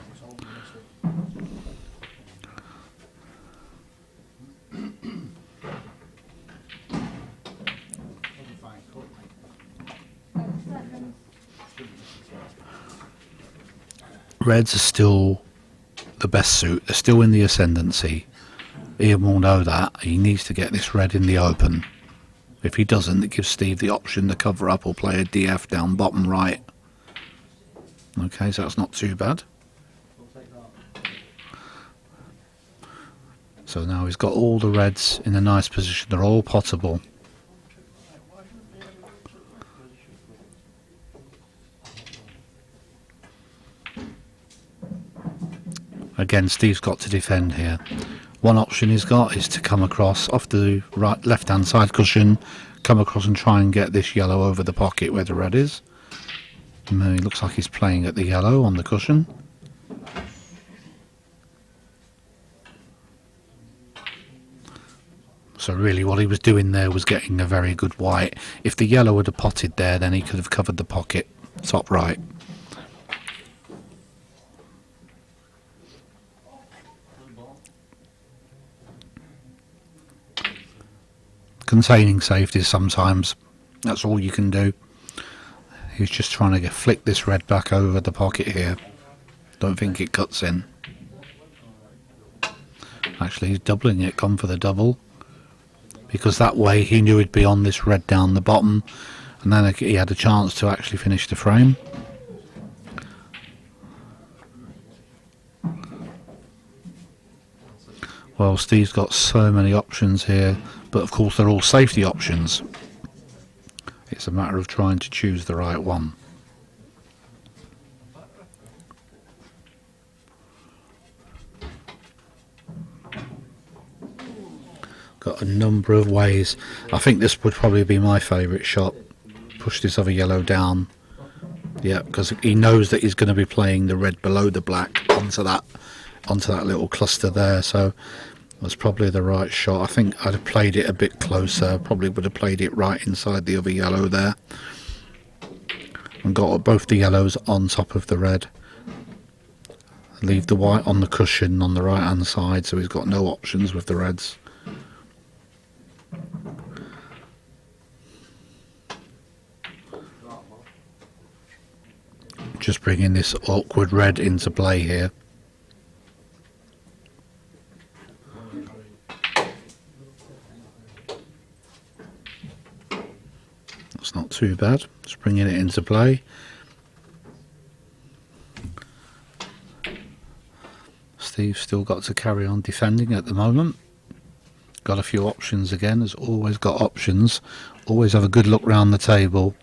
Reds are still the best suit. They're still in the ascendancy. Ian will know that. He needs to get this red in the open. If he doesn't, it gives Steve the option to cover up or play a DF down bottom right. Okay, so that's not too bad. So now he's got all the reds in a nice position. They're all potable. Again, Steve's got to defend here. One option he's got is to come across off the left-hand side cushion, come across and try and get this yellow over the pocket where the red is. And he looks like he's playing at the yellow on the cushion. So really what he was doing there was getting a very good white. If the yellow would have potted there, then he could have covered the pocket top right. Containing safeties sometimes, that's all you can do. He's just trying to flick this red back over the pocket here. Don't think it cuts in. Actually he's doubling it, gone for the double, because that way he knew he'd be on this red down the bottom, and then he had a chance to actually finish the frame. Well, Steve's got so many options here, but of course they're all safety options. It's a matter of trying to choose the right one. Got a number of ways. I think this would probably be my favourite shot. Push this other yellow down. Yeah, because he knows that he's going to be playing the red below the black onto that little cluster there, so that's probably the right shot. I think I'd have played it a bit closer, probably would have played it right inside the other yellow there, and got both the yellows on top of the red. Leave the white on the cushion on the right hand side, so he's got no options with the reds. Just bringing this awkward red into play here. That's not too bad. Just bringing it into play. Steve's still got to carry on defending at the moment. got a few options again. Has always got options. Always have a good look round the table.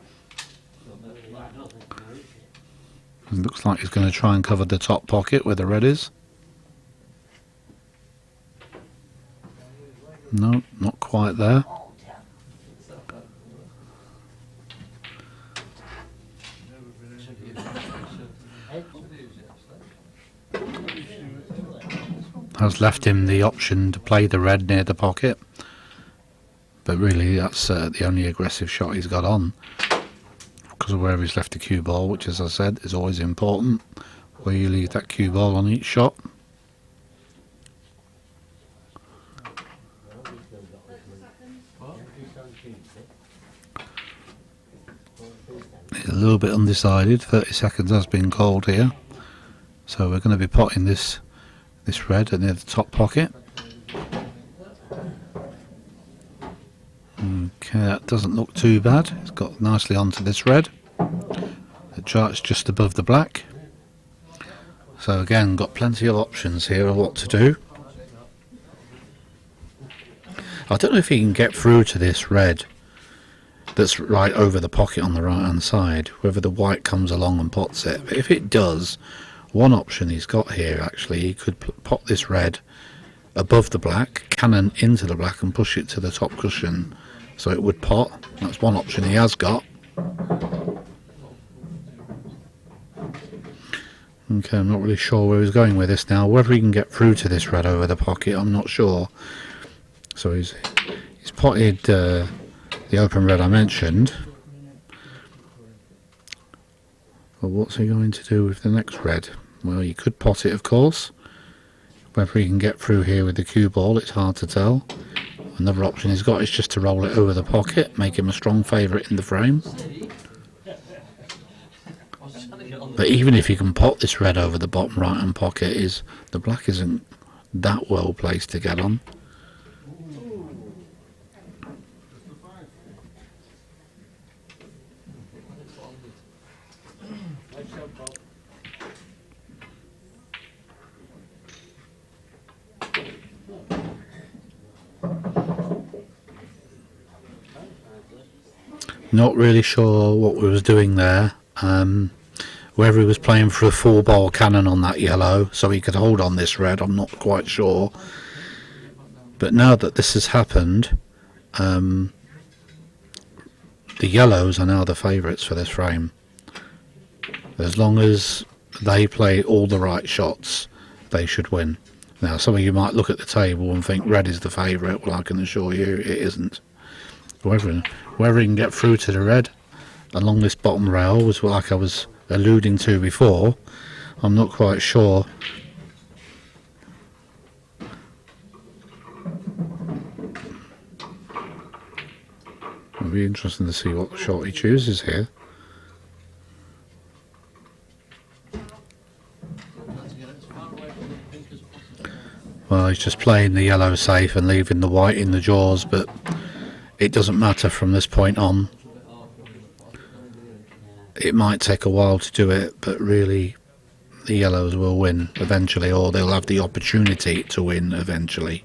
It looks like he's going to try and cover the top pocket where the red is. No, not quite there. Has left him the option to play the red near the pocket, but really that's the only aggressive shot he's got on, because of where he's left the cue ball, which, as I said, is always important, where you leave that cue ball on each shot. He's a little bit undecided. 30 seconds has been called here, so we're going to be potting this red near the top pocket. Okay, that doesn't look too bad. It's got nicely onto this red. The chart's just above the black. So again, got plenty of options here of what to do. I don't know if he can get through to this red that's right over the pocket on the right hand side, whether the white comes along and pots it. But if it does, one option he's got here, actually, he could pot this red above the black, cannon into the black and push it to the top cushion so it would pot. That's one option he has got. Okay, I'm not really sure where he's going with this now. Whether he can get through to this red over the pocket, I'm not sure. So he's potted the open red I mentioned. Well, what's he going to do with the next red? Well, you could pot it, of course. Whether he can get through here with the cue ball, it's hard to tell. Another option he's got is just to roll it over the pocket, make him a strong favourite in the frame. But even if you can pot this red over the bottom right hand pocket, the black isn't that well placed to get on. Not really sure what we was doing there. Whether he was playing for a 4-ball cannon on that yellow so he could hold on this red, I'm not quite sure. But now that this has happened, the yellows are now the favourites for this frame. As long as they play all the right shots, they should win. Now, some of you might look at the table and think red is the favourite. Well, I can assure you it isn't. Whether he can get through to the red along this bottom rail, was like I was alluding to before, I'm not quite sure. It'll be interesting to see what shot he chooses here. Well, he's just playing the yellow safe and leaving the white in the jaws, but it doesn't matter from this point on. It might take a while to do it, but really the yellows will win eventually, or they'll have the opportunity to win eventually.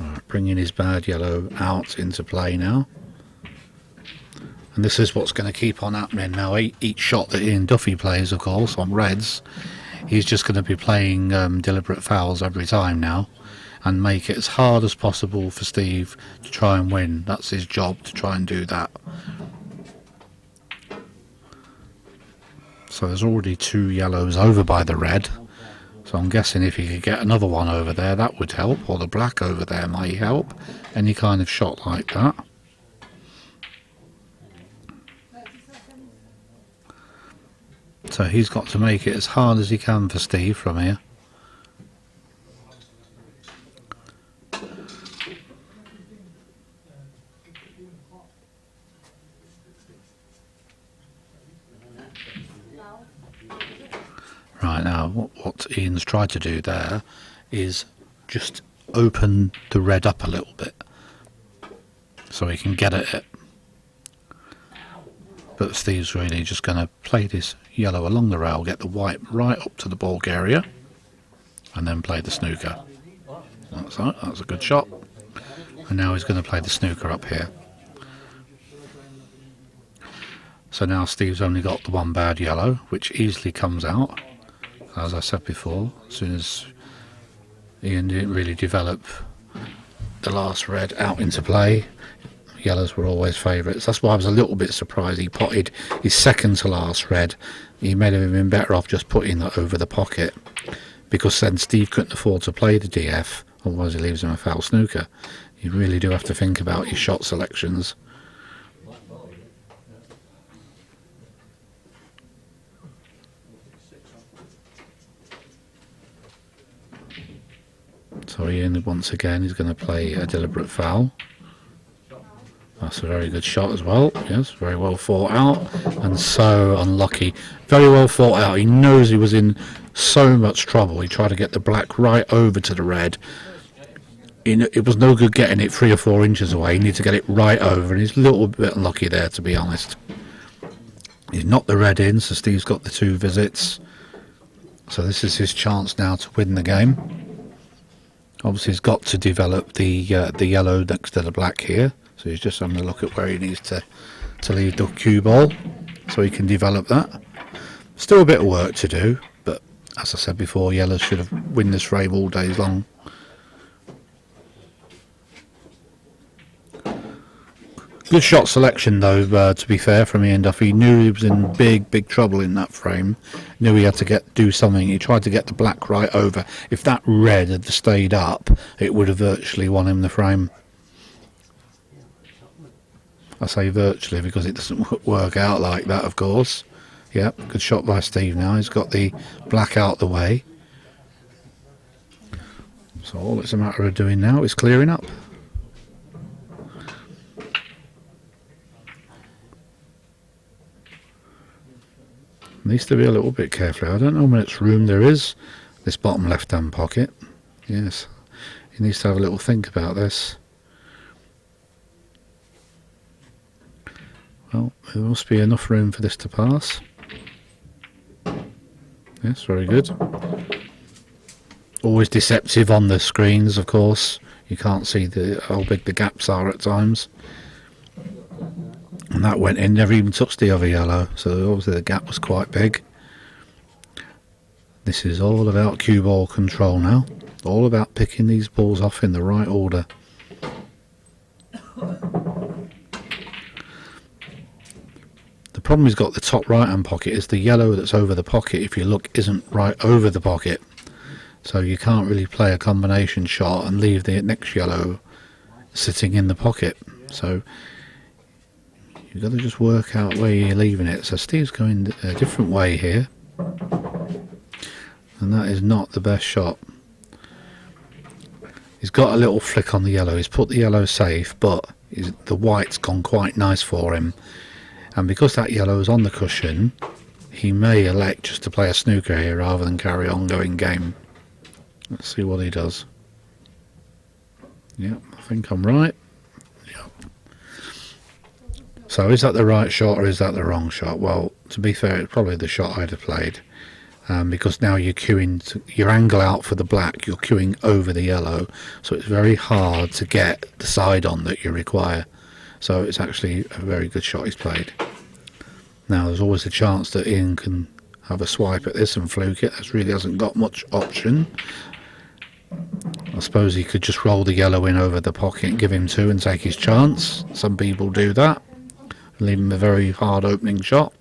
Right, bringing his bad yellow out into play now. And this is what's going to keep on happening now. Each shot that Ian Duffy plays, of course, on reds, he's just going to be playing deliberate fouls every time now, and make it as hard as possible for Steve to try and win. That's his job, to try and do that. So there's already 2 yellows over by the red, so I'm guessing if he could get another one over there, that would help, or the black over there might help. Any kind of shot like that. So he's got to make it as hard as he can for Steve from here. Right, now what Ian's tried to do there is just open the red up a little bit so he can get at it. But Steve's really just going to play this yellow along the rail, get the white right up to the baulk area, and then play the snooker. That's right, that's a good shot. And now he's going to play the snooker up here. So now Steve's only got the one bad yellow, which easily comes out. As I said before, as soon as Ian didn't really develop the last red out into play, yellows were always favourites. That's why I was a little bit surprised he potted his second to last red. He may have been better off just putting that over the pocket, because then Steve couldn't afford to play the DF, otherwise he leaves him a foul snooker. You really do have to think about your shot selections. So Ian, once again, is going to play a deliberate foul. That's a very good shot as well. Yes, very well thought out, and so unlucky. Very well thought out. He knows he was in so much trouble. He tried to get the black right over to the red. It was no good getting it 3 or 4 inches away. He needed to get it right over, and he's a little bit unlucky there, to be honest. He's knocked the red in, so Steve's got the 2 visits. So this is his chance now to win the game. Obviously, he's got to develop the yellow next to the black here. So he's just having a look at where he needs to leave the cue ball, so he can develop that. Still a bit of work to do, but as I said before, yellows should have win this frame all days long. Good shot selection though, to be fair, from Ian Duffy. He knew he was in big trouble in that frame. Knew he had to do something. He tried to get the black right over. If that red had stayed up, it would have virtually won him the frame. I say virtually because it doesn't work out like that, of course. Yep, good shot by Steve now. He's got the black out the way. So all it's a matter of doing now is clearing up. Needs to be a little bit careful. I don't know how much room there is. This bottom left hand pocket. Yes, he needs to have a little think about this. Well, there must be enough room for this to pass. Yes, very good. Always deceptive on the screens, of course. You can't see how big the gaps are at times. And that went in, never even touched the other yellow, so obviously the gap was quite big. This is all about cue ball control now. All about picking these balls off in the right order. The problem he's got the top right hand pocket is the yellow that's over the pocket, if you look, isn't right over the pocket. So you can't really play a combination shot and leave the next yellow sitting in the pocket. So you've got to just work out where you're leaving it. So Steve's going a different way here, and that is not the best shot. He's got a little flick on the yellow. He's put the yellow safe, but the white's gone quite nice for him. And because that yellow is on the cushion, he may elect just to play a snooker here rather than carry on going game. Let's see what he does. Yep, I think I'm right. So is that the right shot or is that the wrong shot? Well, to be fair, it's probably the shot I'd have played, because now you're queuing your angle out for the black, you're queuing over the yellow, so it's very hard to get the side on that you require. So it's actually a very good shot he's played. Now there's always a chance that Ian can have a swipe at this and fluke it. That really hasn't got much option. I suppose he could just roll the yellow in over the pocket and give him 2 and take his chance. Some people do that. Leave him a very hard opening shot.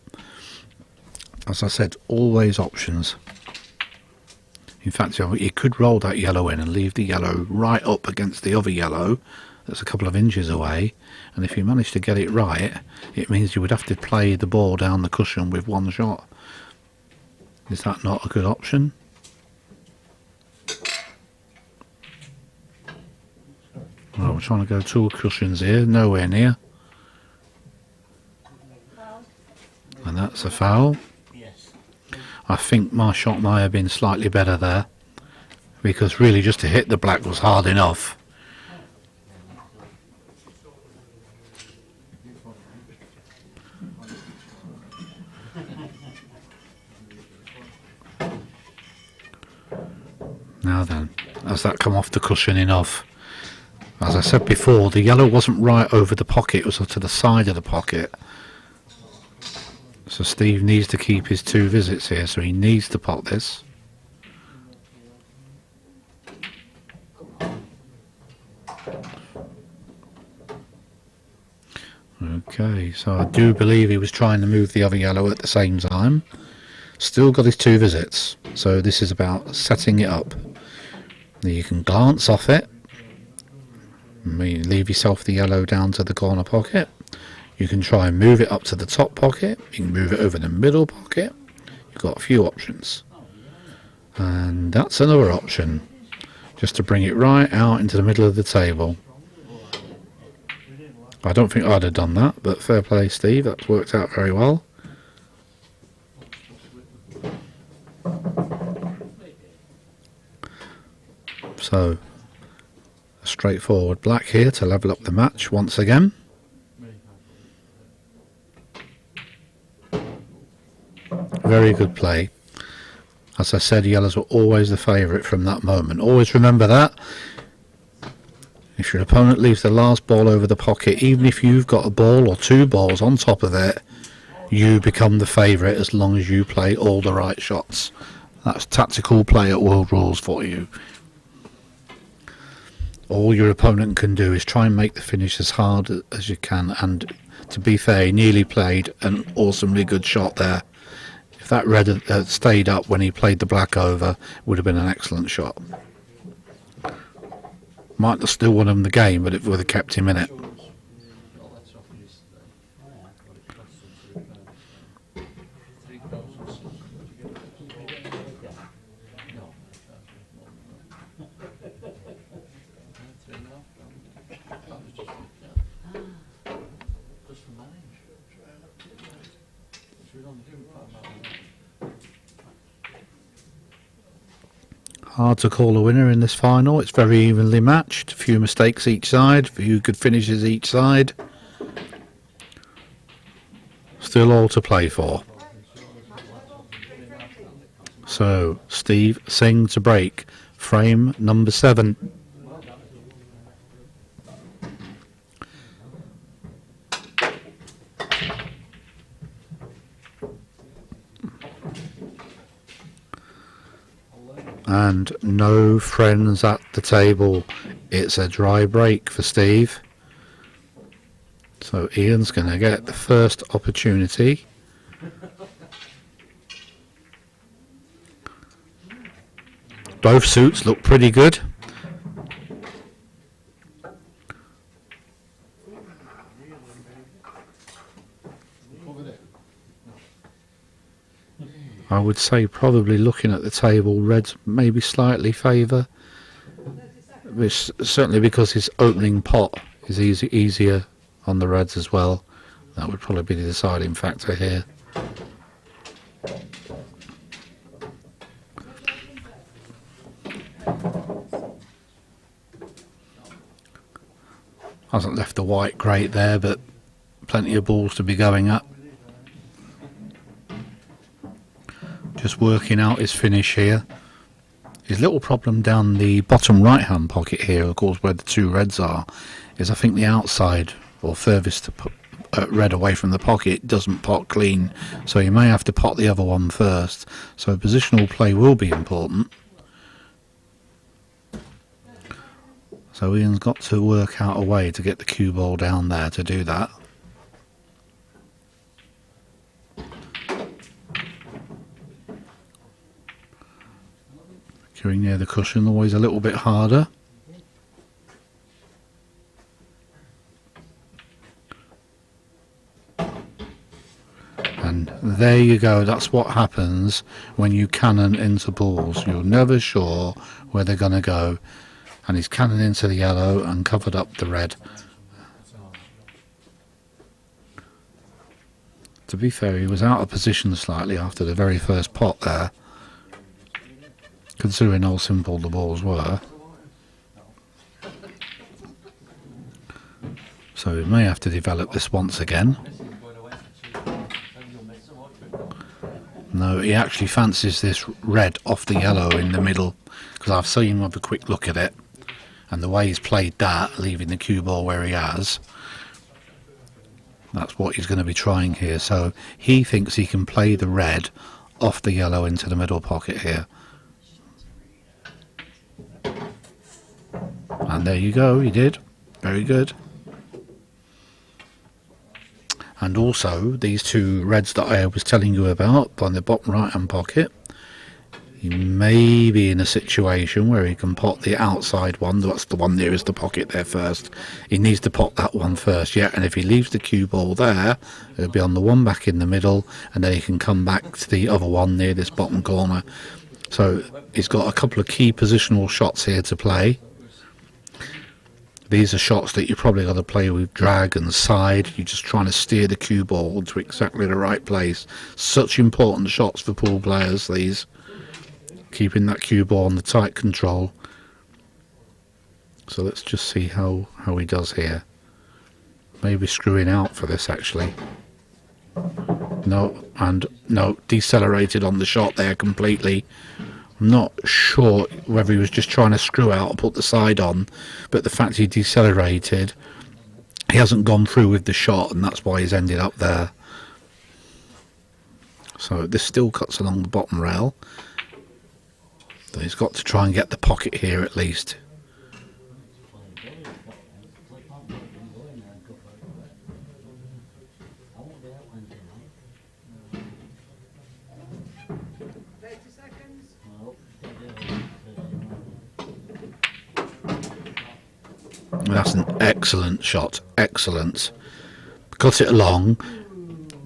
As I said, always options. In fact, you could roll that yellow in and leave the yellow right up against the other yellow that's a couple of inches away, and if you manage to get it right, it means you would have to play the ball down the cushion with one shot. Is that not a good option? Well, we're trying to go 2 cushions here, nowhere near. And that's a foul. Yes. I think my shot might have been slightly better there, because really just to hit the black was hard enough. Now then, has that come off the cushion enough? As I said before, the yellow wasn't right over the pocket, it was to the side of the pocket. So Steve needs to keep his 2 visits here, so he needs to pot this. Okay, so I do believe he was trying to move the other yellow at the same time. Still got his 2 visits, so this is about setting it up. Now you can glance off it. Leave yourself the yellow down to the corner pocket. You can try and move it up to the top pocket. You can move it over the middle pocket. You've got a few options. And that's another option. Just to bring it right out into the middle of the table. I don't think I'd have done that, but fair play, Steve. That's worked out very well. So, a straightforward black here to level up the match once again. Very good play. As I said, yellows were always the favourite from that moment. Always remember that. If your opponent leaves the last ball over the pocket, even if you've got a ball or 2 balls on top of it, you become the favourite as long as you play all the right shots. That's tactical play at World Rules for you. All your opponent can do is try and make the finish as hard as you can, and to be fair, he nearly played an awesomely good shot there. If that red had stayed up when he played the black over, it would have been an excellent shot. Might have still won him the game, but it would have kept him in it. Hard to call a winner in this final. It's very evenly matched. A few mistakes each side, a few good finishes each side. Still all to play for. So, Steve, Singh to break. Frame number 7. And no friends at the table. It's a dry break for Steve. So Ian's going to get the first opportunity. Both suits look pretty good. I would say probably looking at the table, reds maybe slightly favour. Certainly because his opening pot is easier on the reds as well. That would probably be the deciding factor here. Hasn't left the white great there, but plenty of balls to be going up. Just working out his finish here. His little problem down the bottom right hand pocket here, of course, where the 2 reds are, is I think the outside or furthest to put red away from the pocket doesn't pot clean, so you may have to pot the other one first. So positional play will be important. So Ian's got to work out a way to get the cue ball down there to do that. Cueing near the cushion, always a little bit harder. And there you go, that's what happens when you cannon into balls. You're never sure where they're going to go. And he's cannon into the yellow and covered up the red. To be fair, he was out of position slightly after the very first pot there, considering how simple the balls were. So we may have to develop this once again. No, he actually fancies this red off the yellow in the middle, because I've seen him have a quick look at it, and the way he's played that, leaving the cue ball where he has, that's what he's going to be trying here. So he thinks he can play the red off the yellow into the middle pocket here. And there you go, he did. Very good. And also, these two reds that I was telling you about on the bottom right hand pocket, he may be in a situation where he can pot the outside one. That's the one nearest the pocket there first. He needs to pot that one first, yeah. And if he leaves the cue ball there, it'll be on the one back in the middle, and then he can come back to the other one near this bottom corner. So he's got a couple of key positional shots here to play. These are shots that you probably got to play with drag and side. You're just trying to steer the cue ball to exactly the right place. Such important shots for pool players, these. Keeping that cue ball on the tight control. So let's just see how he does here. Maybe screwing out for this actually. No, and no, decelerated on the shot there completely. I'm not sure whether he was just trying to screw out or put the side on, but the fact he decelerated, he hasn't gone through with the shot, and that's why he's ended up there. So this still cuts along the bottom rail. So he's got to try and get the pocket here at least. That's an excellent shot, excellent. Cut it along,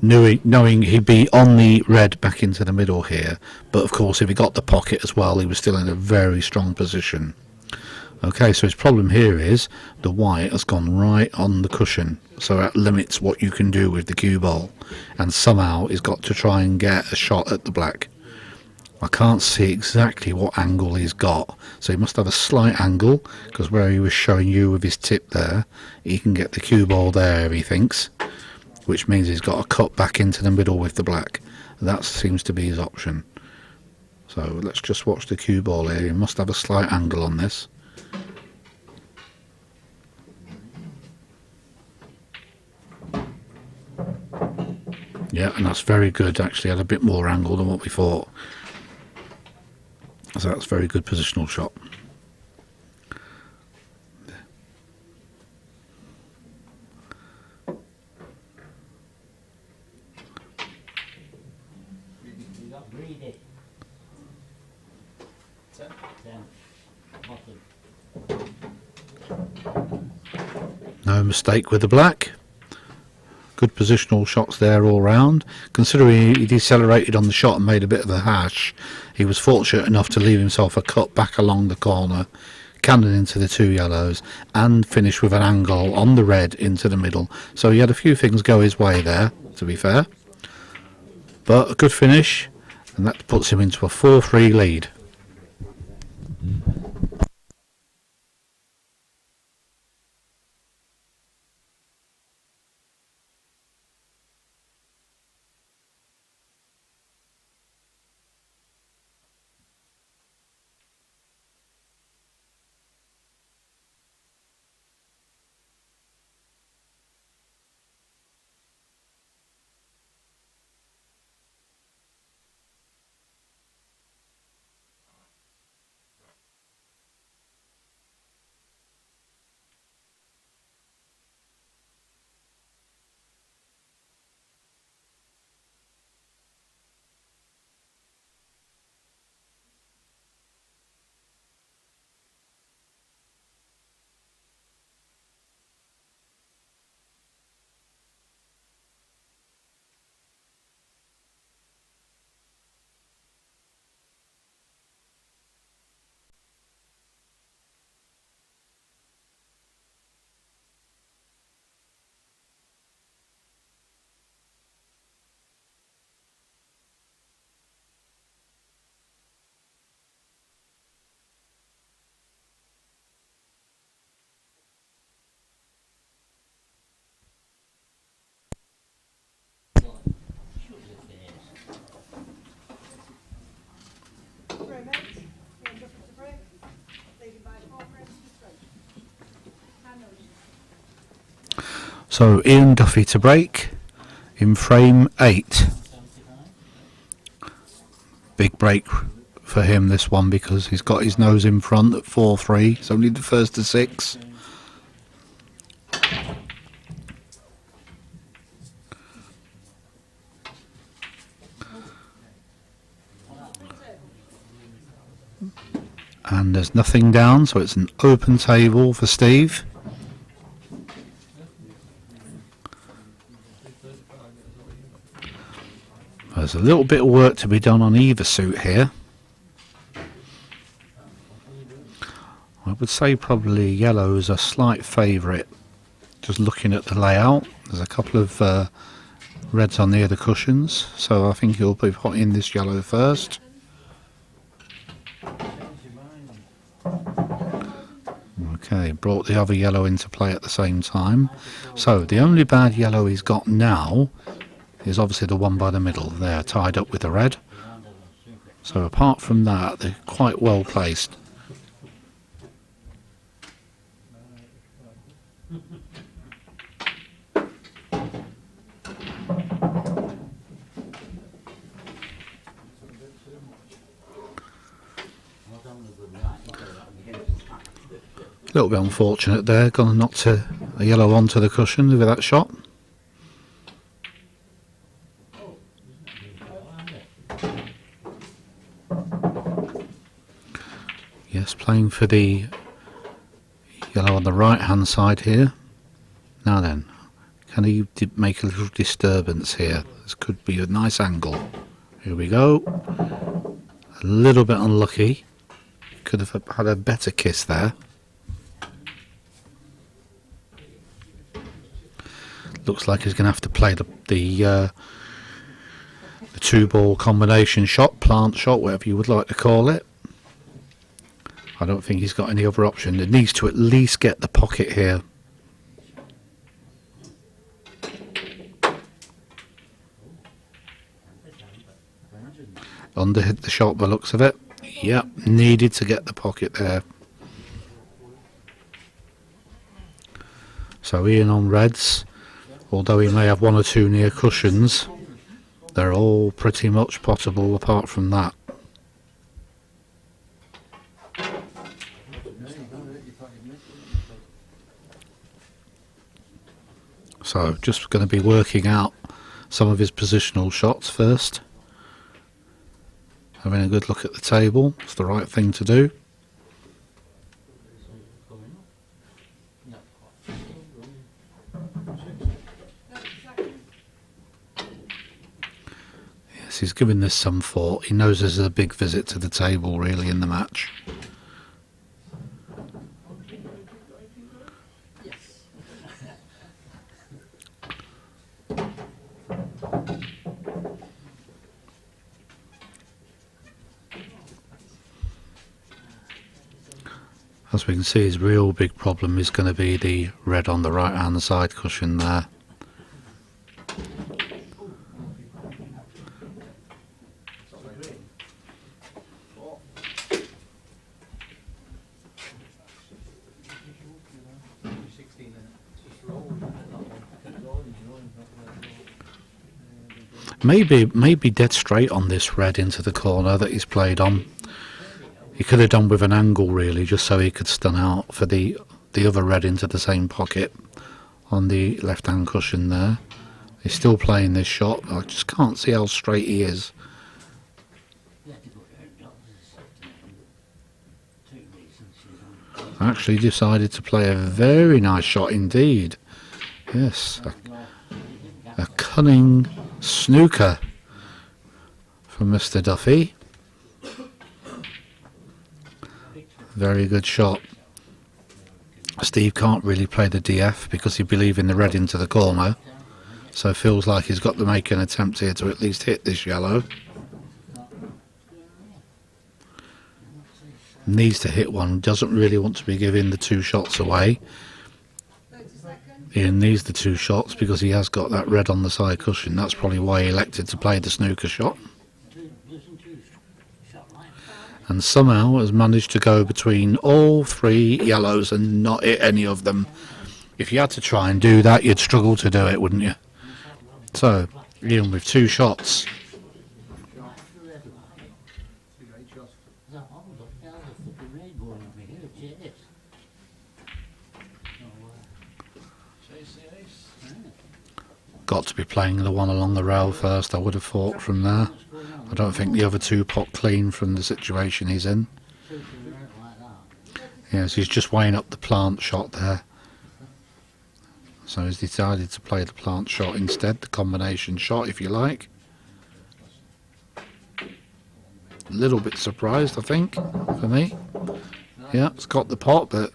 knowing he'd be on the red back into the middle here, but of course if he got the pocket as well, he was still in a very strong position. Okay, so his problem here is the white has gone right on the cushion, so that limits what you can do with the cue ball, and somehow he's got to try and get a shot at the black. I can't see exactly what angle he's got, so he must have a slight angle, because where he was showing you with his tip there, he can get the cue ball there, he thinks, which means he's got to cut back into the middle with the black. That seems to be his option. So let's just watch the cue ball here. He must have a slight angle on this. Yeah, and that's very good, actually. Had a bit more angle than what we thought. So that's a very good positional shot. No mistake with the black. Good positional shots there all round. Considering he decelerated on the shot and made a bit of a hash, he was fortunate enough to leave himself a cut back along the corner, cannon into the two yellows, and finish with an angle on the red into the middle. So he had a few things go his way there, to be fair. But a good finish, and that puts him into a 4-3 lead. So Ian Duffy to break in frame 8. Big break for him, this one, because he's got his nose in front at 4-3. It's only the first to 6. And there's nothing down, so it's an open table for Steve. There's a little bit of work to be done on either suit here. I would say probably yellow is a slight favourite. Just looking at the layout, there's a couple of reds on near the cushions, so I think he'll be putting this yellow first. Okay, brought the other yellow into play at the same time. So the only bad yellow he's got now is obviously the one by the middle there, tied up with the red. So apart from that, they're quite well placed. A little bit unfortunate there, gonna knock a yellow onto the cushion with that shot. Yes, playing for the yellow on the right hand side here. Now then, can he make a little disturbance here? This could be a nice angle. Here we go. A little bit unlucky. Could have had a better kiss there. Looks like he's going to have to play the 2-ball combination shot, plant shot, whatever you would like to call it. I don't think he's got any other option. It needs to at least get the pocket here. Underhit the shot by the looks of it. Yep, needed to get the pocket there. So Ian on reds. Although he may have one or two near cushions, they're all pretty much potable apart from that. So just going to be working out some of his positional shots first. Having a good look at the table, it's the right thing to do. He's given this some thought. He knows there's a big visit to the table really in the match. As we can see, his real big problem is going to be the red on the right hand side cushion there. Maybe dead straight on this red into the corner that he's played on. He could have done with an angle really, just so he could stun out for the other red into the same pocket on the left hand cushion there. He's still playing this shot. I just can't see how straight he is. Actually decided to play a very nice shot indeed. Yes, a cunning snooker from Mr. Duffy. Very good shot. Steve can't really play the DF because he believes in the red into the corner, so feels like he's got to make an attempt here to at least hit this yellow. Needs to hit one, doesn't really want to be giving the 2 shots away. He needs the 2 shots because he has got that red on the side cushion. That's probably why he elected to play the snooker shot. And somehow has managed to go between all 3 yellows and not hit any of them. If you had to try and do that, you'd struggle to do it, wouldn't you? So, Ian with 2 shots. Got to be playing the one along the rail first, I would have thought, from there. I don't think the other 2 pot clean from the situation he's in. Yes, he's just weighing up the plant shot there. So he's decided to play the plant shot instead, the combination shot, if you like. A little bit surprised, I think, for me. Yeah, it's got the pot, but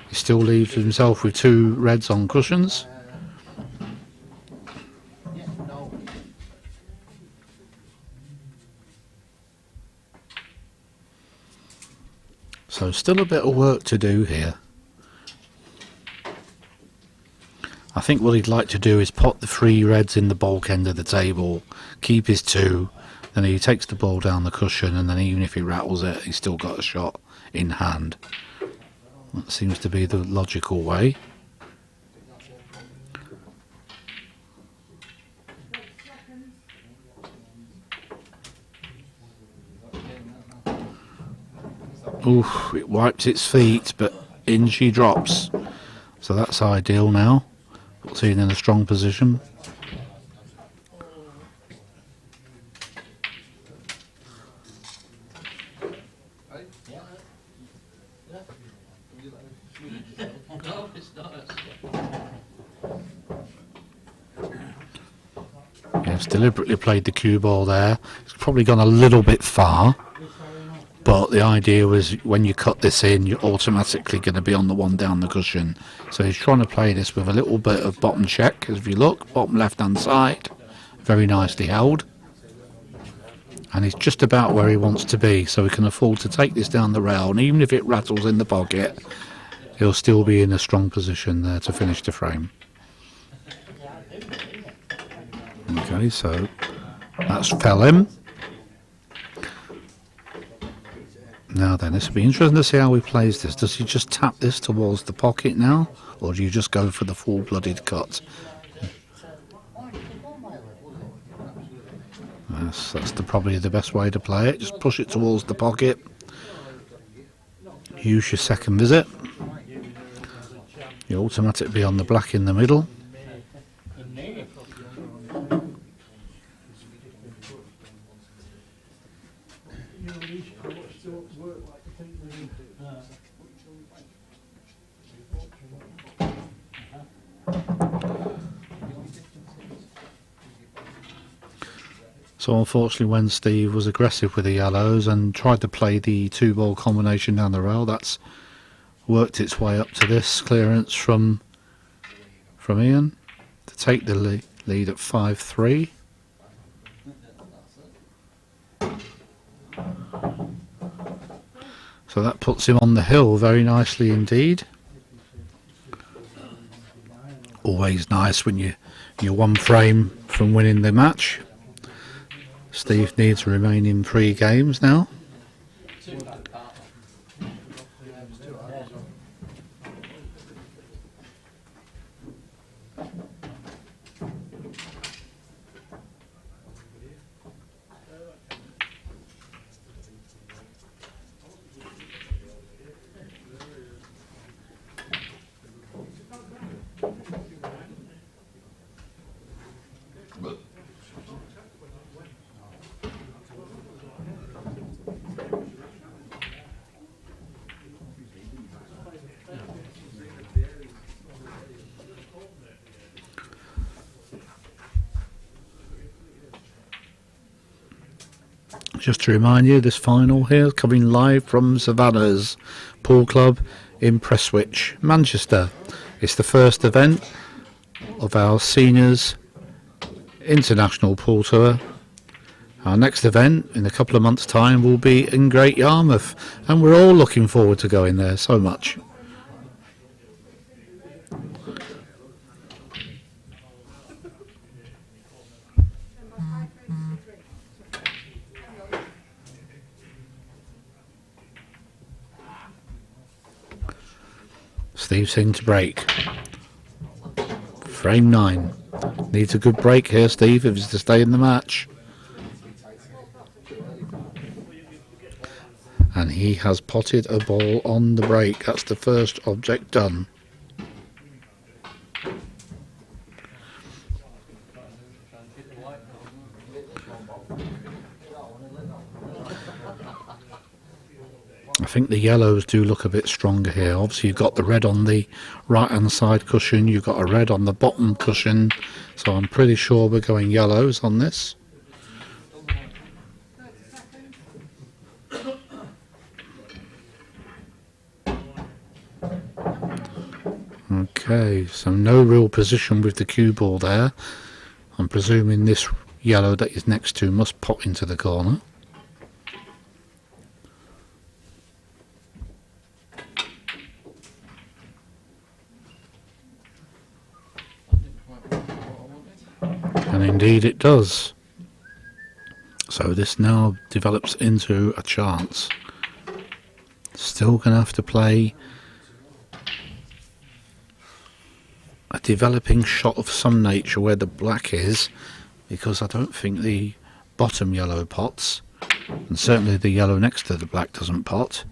he still leaves himself with 2 reds on cushions. So still a bit of work to do here. I think what he'd like to do is pot the 3 reds in the bulk end of the table, keep his 2, then he takes the ball down the cushion, and then even if he rattles it, he's still got a shot in hand. That seems to be the logical way. Oof, it wipes its feet, but in she drops. So that's ideal now. Puts Ian in a strong position. Yes, deliberately played the cue ball there. It's probably gone a little bit far. But the idea was when you cut this in, you're automatically going to be on the one down the cushion. So he's trying to play this with a little bit of bottom check. As if you look, bottom left hand side, very nicely held. And he's just about where he wants to be, so he can afford to take this down the rail. And even if it rattles in the pocket, he'll still be in a strong position there to finish the frame. Okay, so that's fell him. Now then, this will be interesting to see how he plays this. Does he just tap this towards the pocket now, or do you just go for the full-blooded cut? Yes, that's probably the best way to play it. Just push it towards the pocket. Use your second visit. You automatically be on the black in the middle. So unfortunately, when Steve was aggressive with the yellows and tried to play the 2-ball combination down the rail, that's worked its way up to this clearance from Ian to take the lead at 5-3. So that puts him on the hill very nicely indeed. Always nice when you're 1 frame from winning the match. Steve needs to remain in 3 games now. Just to remind you, this final here is coming live from Savannah's Pool Club in Prestwich, Manchester. It's the first event of our Seniors International Pool Tour. Our next event in a couple of months' time will be in Great Yarmouth, and we're all looking forward to going there so much. Steve Singh to break. Frame 9. Needs a good break here, Steve, if he's to stay in the match. And he has potted a ball on the break. That's the first object done. I think the yellows do look a bit stronger here. Obviously you've got the red on the right hand side cushion, you've got a red on the bottom cushion, so I'm pretty sure we're going yellows on this. Okay, so no real position with the cue ball there. I'm presuming this yellow that is next to must pop into the corner. And indeed it does. So this now develops into a chance. Still going to have to play a developing shot of some nature where the black is, because I don't think the bottom yellow pots, and certainly the yellow next to the black doesn't pot.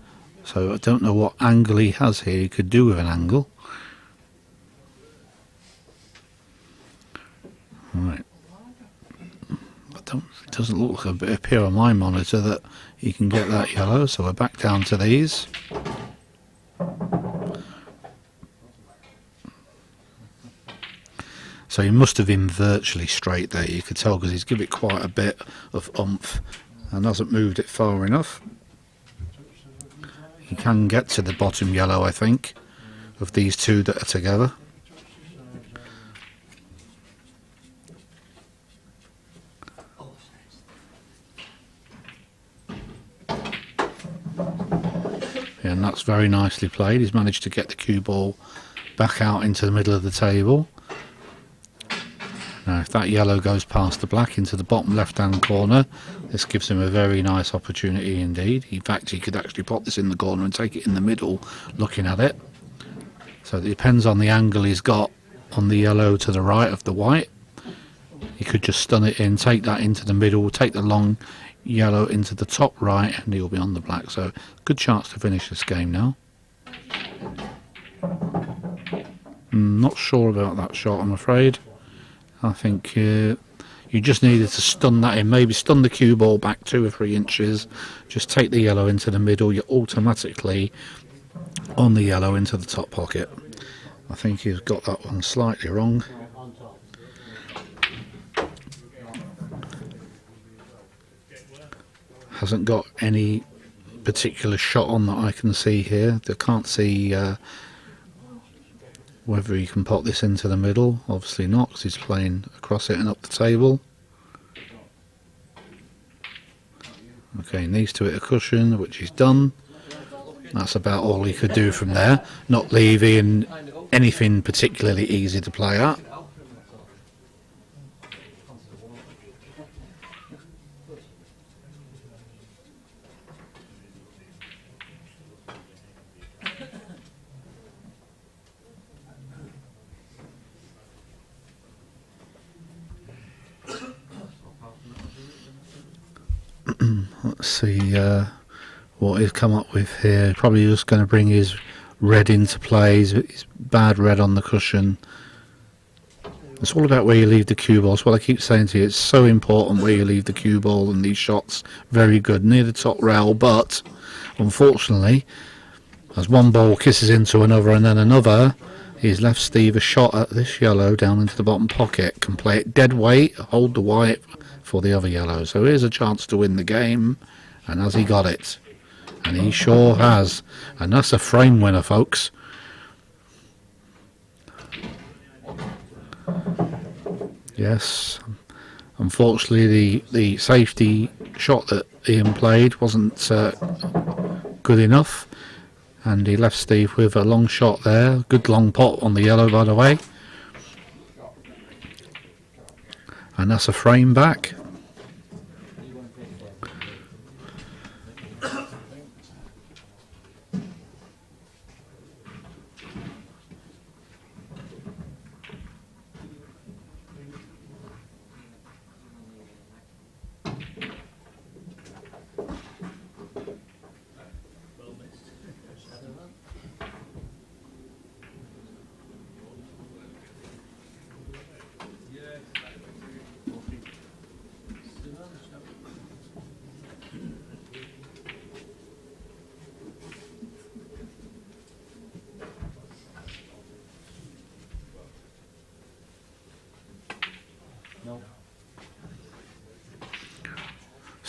So I don't know what angle he has here. He could do with an angle. Right. It doesn't look like it appear on my monitor that you can get that yellow, so we're back down to these. So he must have been virtually straight there, you could tell, because he's given it quite a bit of oomph and hasn't moved it far enough. He can get to the bottom yellow, I think, of these two that are together. Yeah, and that's very nicely played. He's managed to get the cue ball back out into the middle of the table. Now if that yellow goes past the black into the bottom left hand corner, this gives him a very nice opportunity indeed. In fact, he could actually pop this in the corner and take it in the middle looking at it. So it depends on the angle he's got on the yellow to the right of the white. He could just stun it in, take that into the middle, take the long yellow into the top right, and he'll be on the black. So good chance to finish this game now. Not sure about that shot, I'm afraid. I think you just needed to stun that in, maybe stun the cue ball back 2 or 3 inches, just take the yellow into the middle, you're automatically on the yellow into the top pocket. I think he's got that one slightly wrong. Hasn't got any particular shot on that I can see here. I can't see whether he can pop this into the middle. Obviously not, because he's playing across it and up the table. Okay, he needs to hit a cushion, which he's done. That's about all he could do from there, not leaving anything particularly easy to play at. Let's see what he's come up with here. Probably just going to bring his red into play, his bad red on the cushion. It's all about where you leave the cue ball. That's what I keep saying to you. It's so important where you leave the cue ball, and these shots very good near the top rail, but unfortunately as one ball kisses into another and then another, he's left Steve a shot at this yellow down into the bottom pocket. Can play it dead weight, hold the white for the other yellow. So here's a chance to win the game, and has he got it? And he sure has, and that's a frame winner, folks. Yes, unfortunately the safety shot that Ian played wasn't good enough, and he left Steve with a long shot there. Good long pot on the yellow, by the way. And that's a frame back.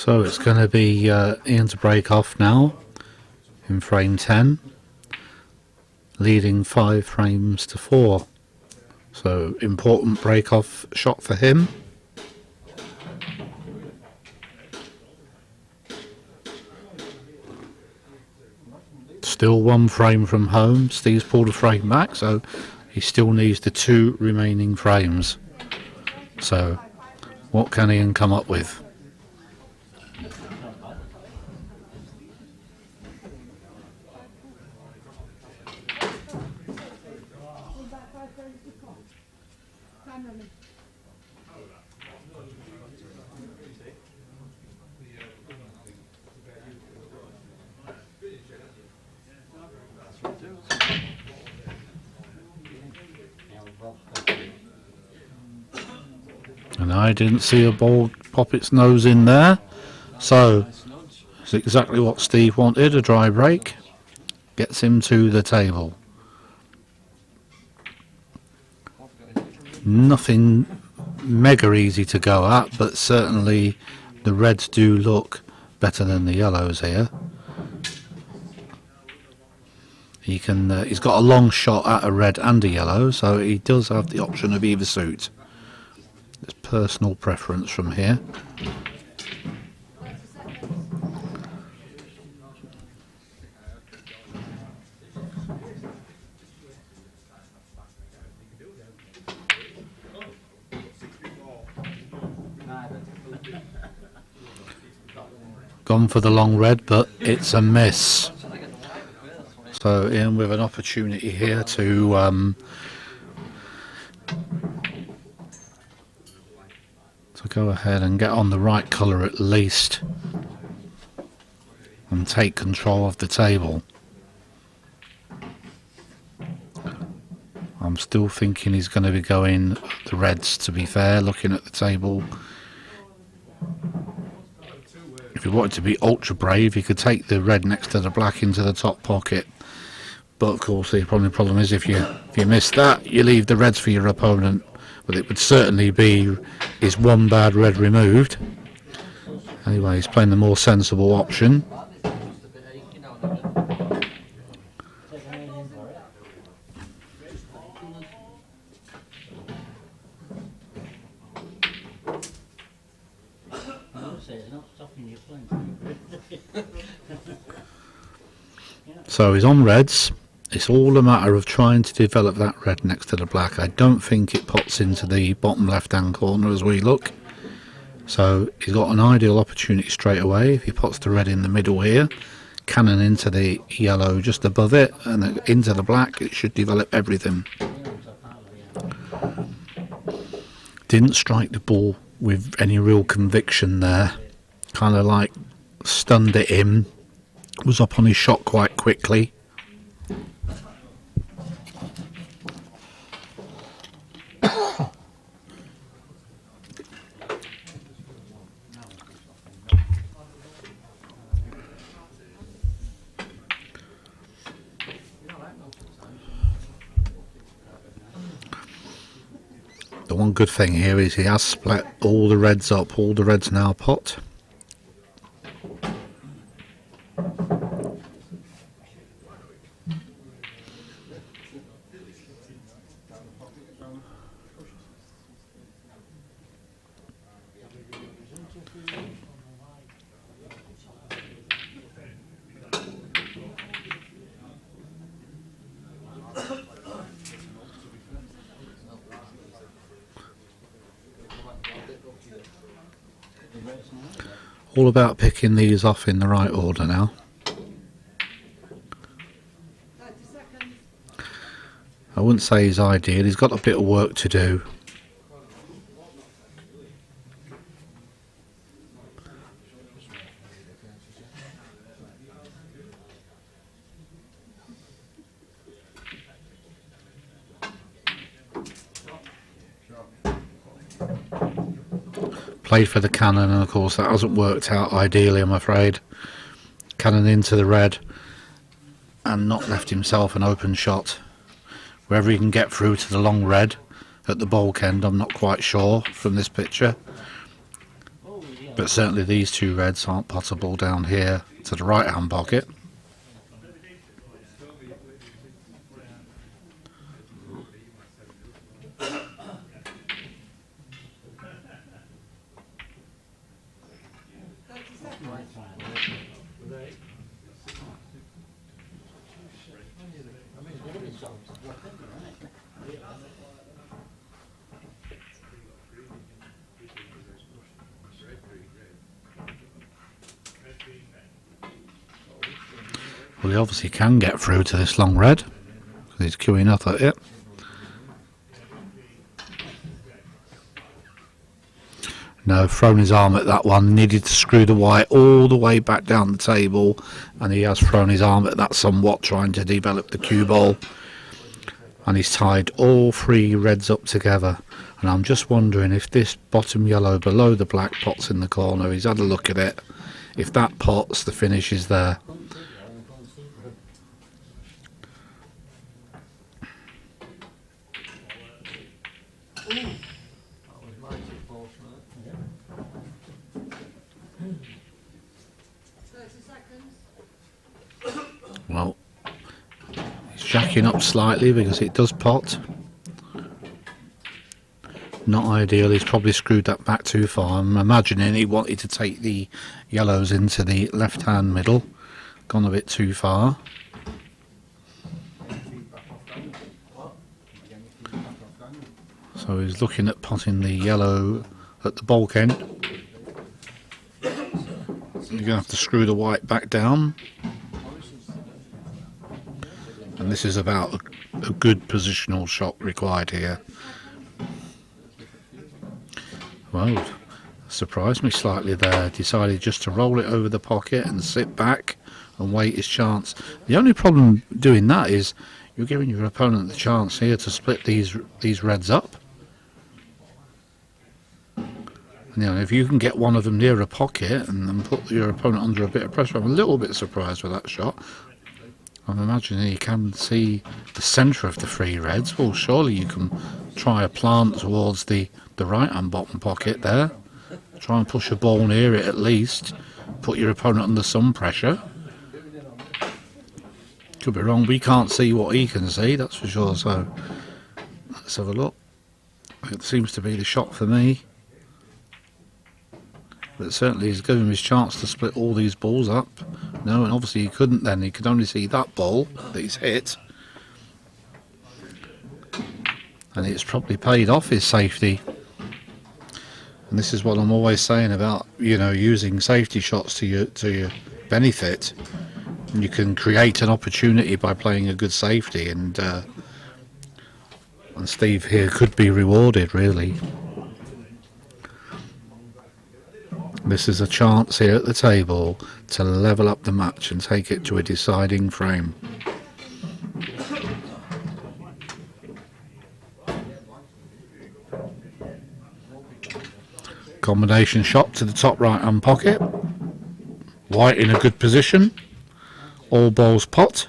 So it's going to be Ian to break off now in frame 10, leading 5 frames to 4. So important break off shot for him. Still 1 frame from home. Steve's pulled a frame back, so he still needs the 2 remaining frames. So what can Ian come up with? And I didn't see a ball pop its nose in there, so it's exactly what Steve wanted. A dry break gets him to the table. Nothing mega easy to go at, but certainly the reds do look better than the yellows here. He's got a long shot at a red and a yellow, so he does have the option of either suit. It's personal preference from here. Gone for the long red, but it's a miss. So Ian with an opportunity here to go ahead and get on the right colour at least and take control of the table. I'm still thinking he's going to be going the reds, to be fair, looking at the table. If he wanted to be ultra brave, he could take the red next to the black into the top pocket. But of course the problem is if you miss that, you leave the reds for your opponent. But it would certainly be his 1 bad red removed. Anyway, he's playing the more sensible option. So he's on reds. It's all a matter of trying to develop that red next to the black. I don't think it pops into the bottom left hand corner as we look. So he's got an ideal opportunity straight away. If he pots the red in the middle here, cannon into the yellow just above it, and into the black, it should develop everything. Didn't strike the ball with any real conviction there. Kind of like stunned it in. Was up on his shot quite quickly. The one good thing here is he has split all the reds up. All the reds now pot. All about picking these off in the right order now. I wouldn't say he's ideal, he's got a bit of work to do. Played for the cannon, and of course that hasn't worked out ideally, I'm afraid. Cannon into the red and not left himself an open shot. Whether he can get through to the long red at the bulk end, I'm not quite sure from this picture. But certainly these two reds aren't potable down here to the right hand pocket. Well, he obviously can get through to this long red because he's queuing up at it. No, thrown his arm at that one, needed to screw the white all the way back down the table, and he has thrown his arm at that somewhat, trying to develop the cue ball. And he's tied all three reds up together, and I'm just wondering if this bottom yellow below the black pot's in the corner. He's had a look at it. If that pots, the finish is there. Well, he's jacking up slightly because it does pot. Not ideal, he's probably screwed that back too far. I'm imagining he wanted to take the yellows into the left hand middle. Gone a bit too far. So he's looking at potting the yellow at the bulk end. You're going to have to screw the white back down. And this is about a good positional shot required here. Well, surprised me slightly there. Decided just to roll it over the pocket and sit back and wait his chance. The only problem doing that is you're giving your opponent the chance here to split these reds up. And, you know, if you can get one of them near a pocket and then put your opponent under a bit of pressure, I'm a little bit surprised with that shot. I'm imagining you can see the centre of the three reds. Well, surely you can try a plant towards the right hand bottom pocket there. Try and push a ball near it at least. Put your opponent under some pressure. Could be wrong. We can't see what he can see, that's for sure. So let's have a look. It seems to be the shot for me. But certainly he's given him his chance to split all these balls up. No, and obviously he couldn't then. He could only see that ball that he's hit. And it's probably paid off his safety. And this is what I'm always saying about, you know, using safety shots to your benefit. And you can create an opportunity by playing a good safety. And Steve here could be rewarded, really. This is a chance here at the table to level up the match and take it to a deciding frame. Combination shot to the top right hand pocket. White in a good position. All balls pot.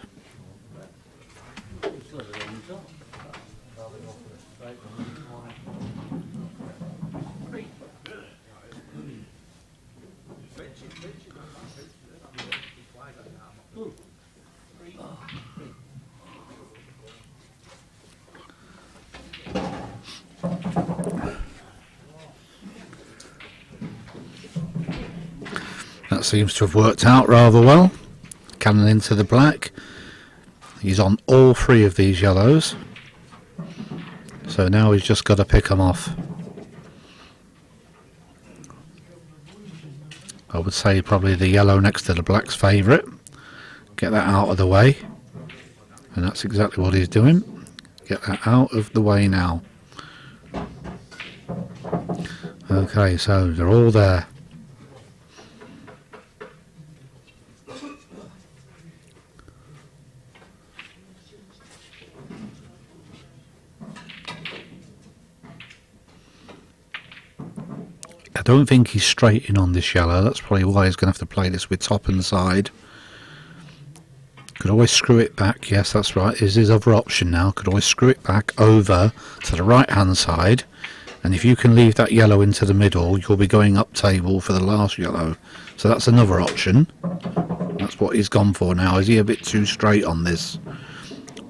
That seems to have worked out rather well. Cannon into the black. He's on all three of these yellows. So now he's just got to pick them off. I would say probably the yellow next to the black's favourite. Get that out of the way. And that's exactly what he's doing. Get that out of the way now. Okay, so they're all there. I don't think he's straight in on this yellow. That's probably why he's going to have to play this with top and side. Could always screw it back. Yes, that's right. Is his other option now. Could always screw it back over to the right hand side And if you can leave that yellow into the middle, you'll be going up table for the last yellow. So that's another option. That's what he's gone for now. Is he a bit too straight on this?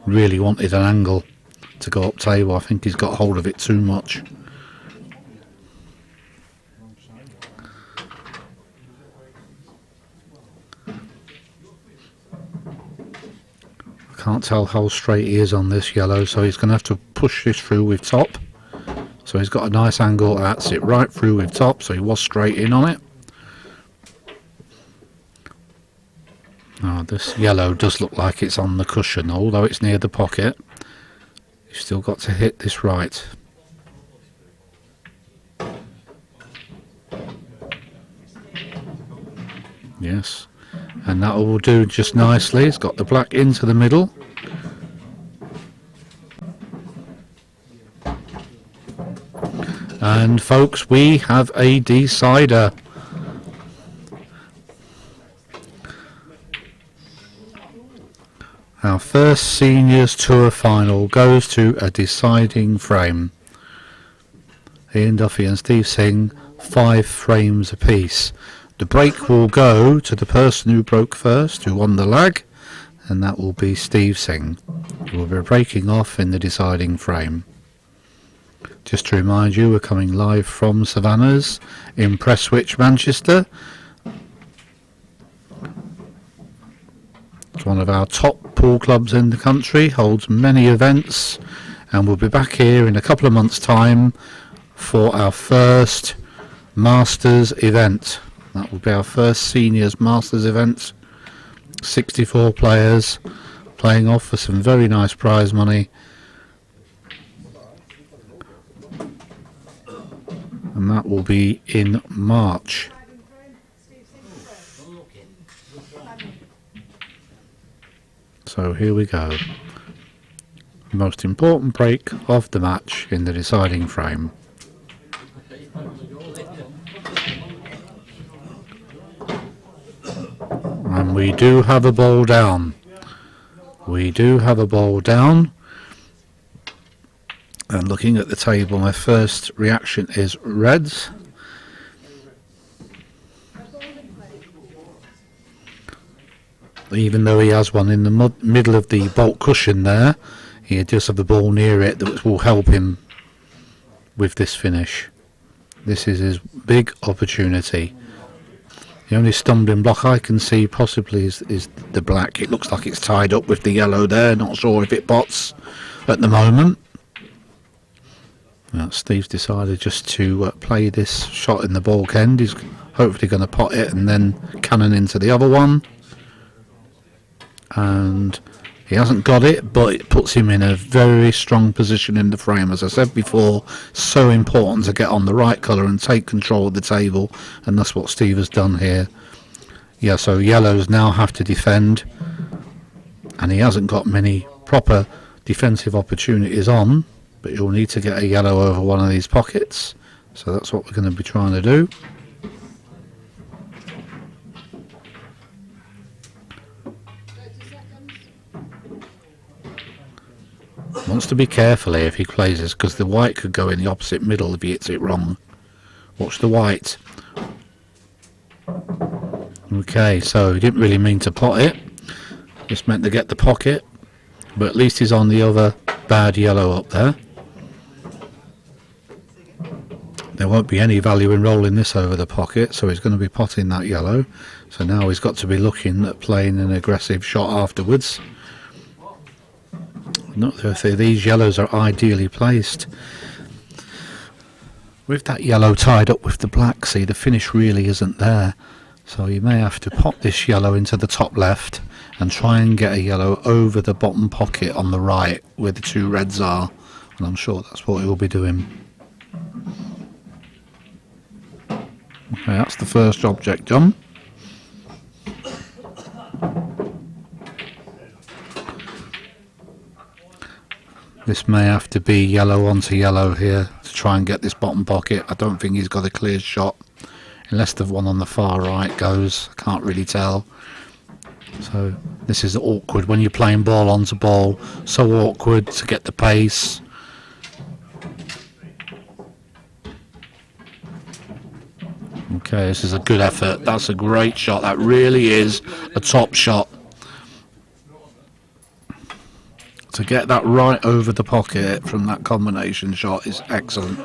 Really wanted an angle to go up table. I think he's got hold of it too much. I can't tell how straight he is on this yellow, so he's going to have to push this through with top. So he's got a nice angle. That's it, right through with top. So he was straight in on it. Oh, this yellow does look like it's on the cushion, although it's near the pocket. You've still got to hit this right. Yes, and that will do just nicely. It's got the black into the middle. And folks, we have a decider. Our first Seniors Tour final goes to a deciding frame. Ian Duffy and Steve Singh, 5 frames apiece. The break will go to the person who broke first, who won the lag, and that will be Steve Singh, who will be breaking off in the deciding frame. Just to remind you, we're coming live from Savannah's in Prestwich, Manchester. It's one of our top pool clubs in the country, holds many events, and we'll be back here in a couple of months' time for our first Masters event. That will be our first Seniors Masters event. 64 players playing off for some very nice prize money. And that will be in March. So here we go. Most important break of the match in the deciding frame. And we do have a ball down. We do have a ball down. And looking at the table, my first reaction is reds. Even though he has one in the middle of the bolt cushion there, he does have a ball near it that will help him with this finish. This is his big opportunity. The only stumbling block I can see possibly is the black. It looks like it's tied up with the yellow there. Not sure if it pots at the moment. Well, Steve's decided just to play this shot in the baulk end. He's hopefully going to pot it and then cannon into the other one. And he hasn't got it, but it puts him in a very strong position in the frame. As I said before, so important to get on the right colour and take control of the table, and that's what Steve has done here. Yeah, so yellows now have to defend, and he hasn't got many proper defensive opportunities on, but you'll need to get a yellow over one of these pockets, so that's what we're going to be trying to do. Wants to be careful here if he plays this, because the white could go in the opposite middle if he hits it wrong. Watch the white. Okay, so he didn't really mean to pot it, just meant to get the pocket, but at least he's on the other bad yellow up there. There won't be any value in rolling this over the pocket, so he's going to be potting that yellow. So now he's got to be looking at playing an aggressive shot afterwards. Not if these yellows are ideally placed. With that yellow tied up with the black, see, the finish really isn't there. So you may have to pop this yellow into the top left and try and get a yellow over the bottom pocket on the right where the 2 reds are. And I'm sure that's what he will be doing. Okay, that's the first object done. This may have to be yellow onto yellow here to try and get this bottom pocket. I don't think he's got a clear shot, unless the one on the far right goes. I can't really tell. So this is awkward when you're playing ball onto ball. So awkward to get the pace. Okay, this is a good effort. That's a great shot. That really is a top shot. To get that right over the pocket from that combination shot is excellent.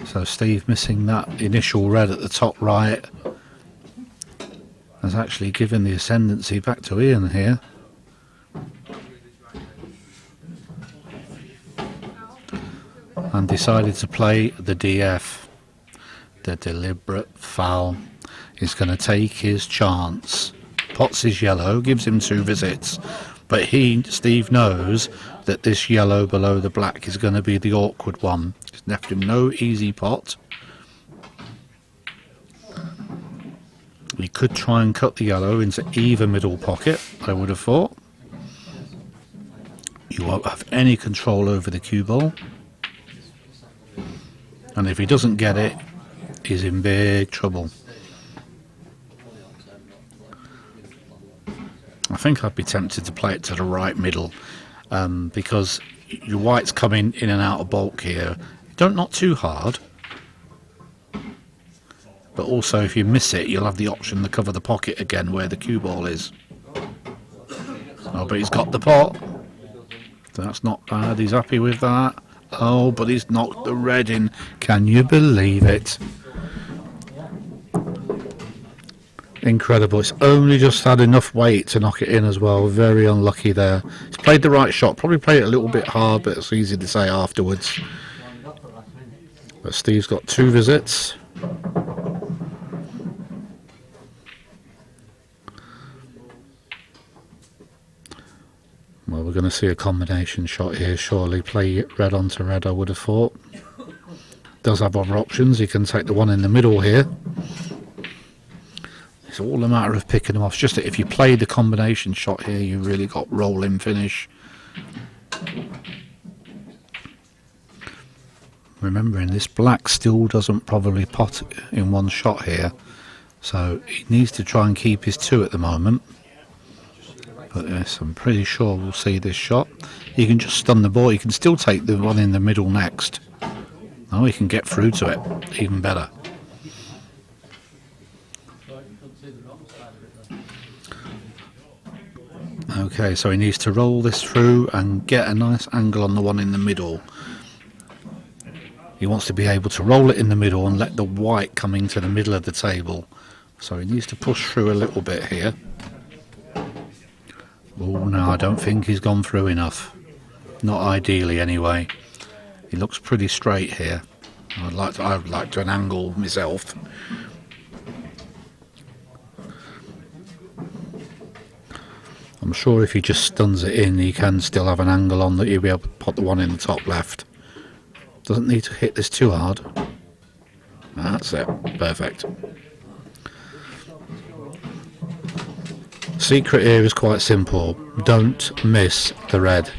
So Steve missing that initial red at the top right has actually given the ascendancy back to Ian here. And decided to play the DF, the deliberate foul. He's going to take his chance. Pots his yellow, gives him 2 visits, but Steve knows that this yellow below the black is going to be the awkward one. He's left him no easy pot. We could try and cut the yellow into either middle pocket, I would have thought. You won't have any control over the cue ball. And if he doesn't get it, he's in big trouble. I think I'd be tempted to play it to the right middle, because your white's coming in and out of bulk here. Don't knock too hard, but also if you miss it, you'll have the option to cover the pocket again where the cue ball is. Oh, but he's got the pot. That's not bad. He's happy with that. Oh, but he's knocked the red in. Can you believe it? Incredible. It's only just had enough weight to knock it in as well. Very unlucky there. He's played the right shot. Probably played it a little bit hard, but it's easy to say afterwards. But Steve's got 2 visits. Well, we're going to see a combination shot here, surely. Play red onto red, I would have thought. Does have other options. He can take the one in the middle here. It's all a matter of picking them off. It's just that if you play the combination shot here, you really got rolling finish. Remembering this black still doesn't probably pot in one shot here, so he needs to try and keep his 2 at the moment. But yes, I'm pretty sure we'll see this shot. He can just stun the ball. He can still take the one in the middle next. Oh, he can get through to it. Even better. Okay, so he needs to roll this through and get a nice angle on the one in the middle. He wants to be able to roll it in the middle and let the white come into the middle of the table. So he needs to push through a little bit here. Oh no, I don't think he's gone through enough. Not ideally anyway. He looks pretty straight here. I'd like to an angle myself. I'm sure if he just stuns it in, he can still have an angle on that. He'll be able to pot the one in the top left. Doesn't need to hit this too hard. That's it. Perfect. Secret here is quite simple. Don't miss the red.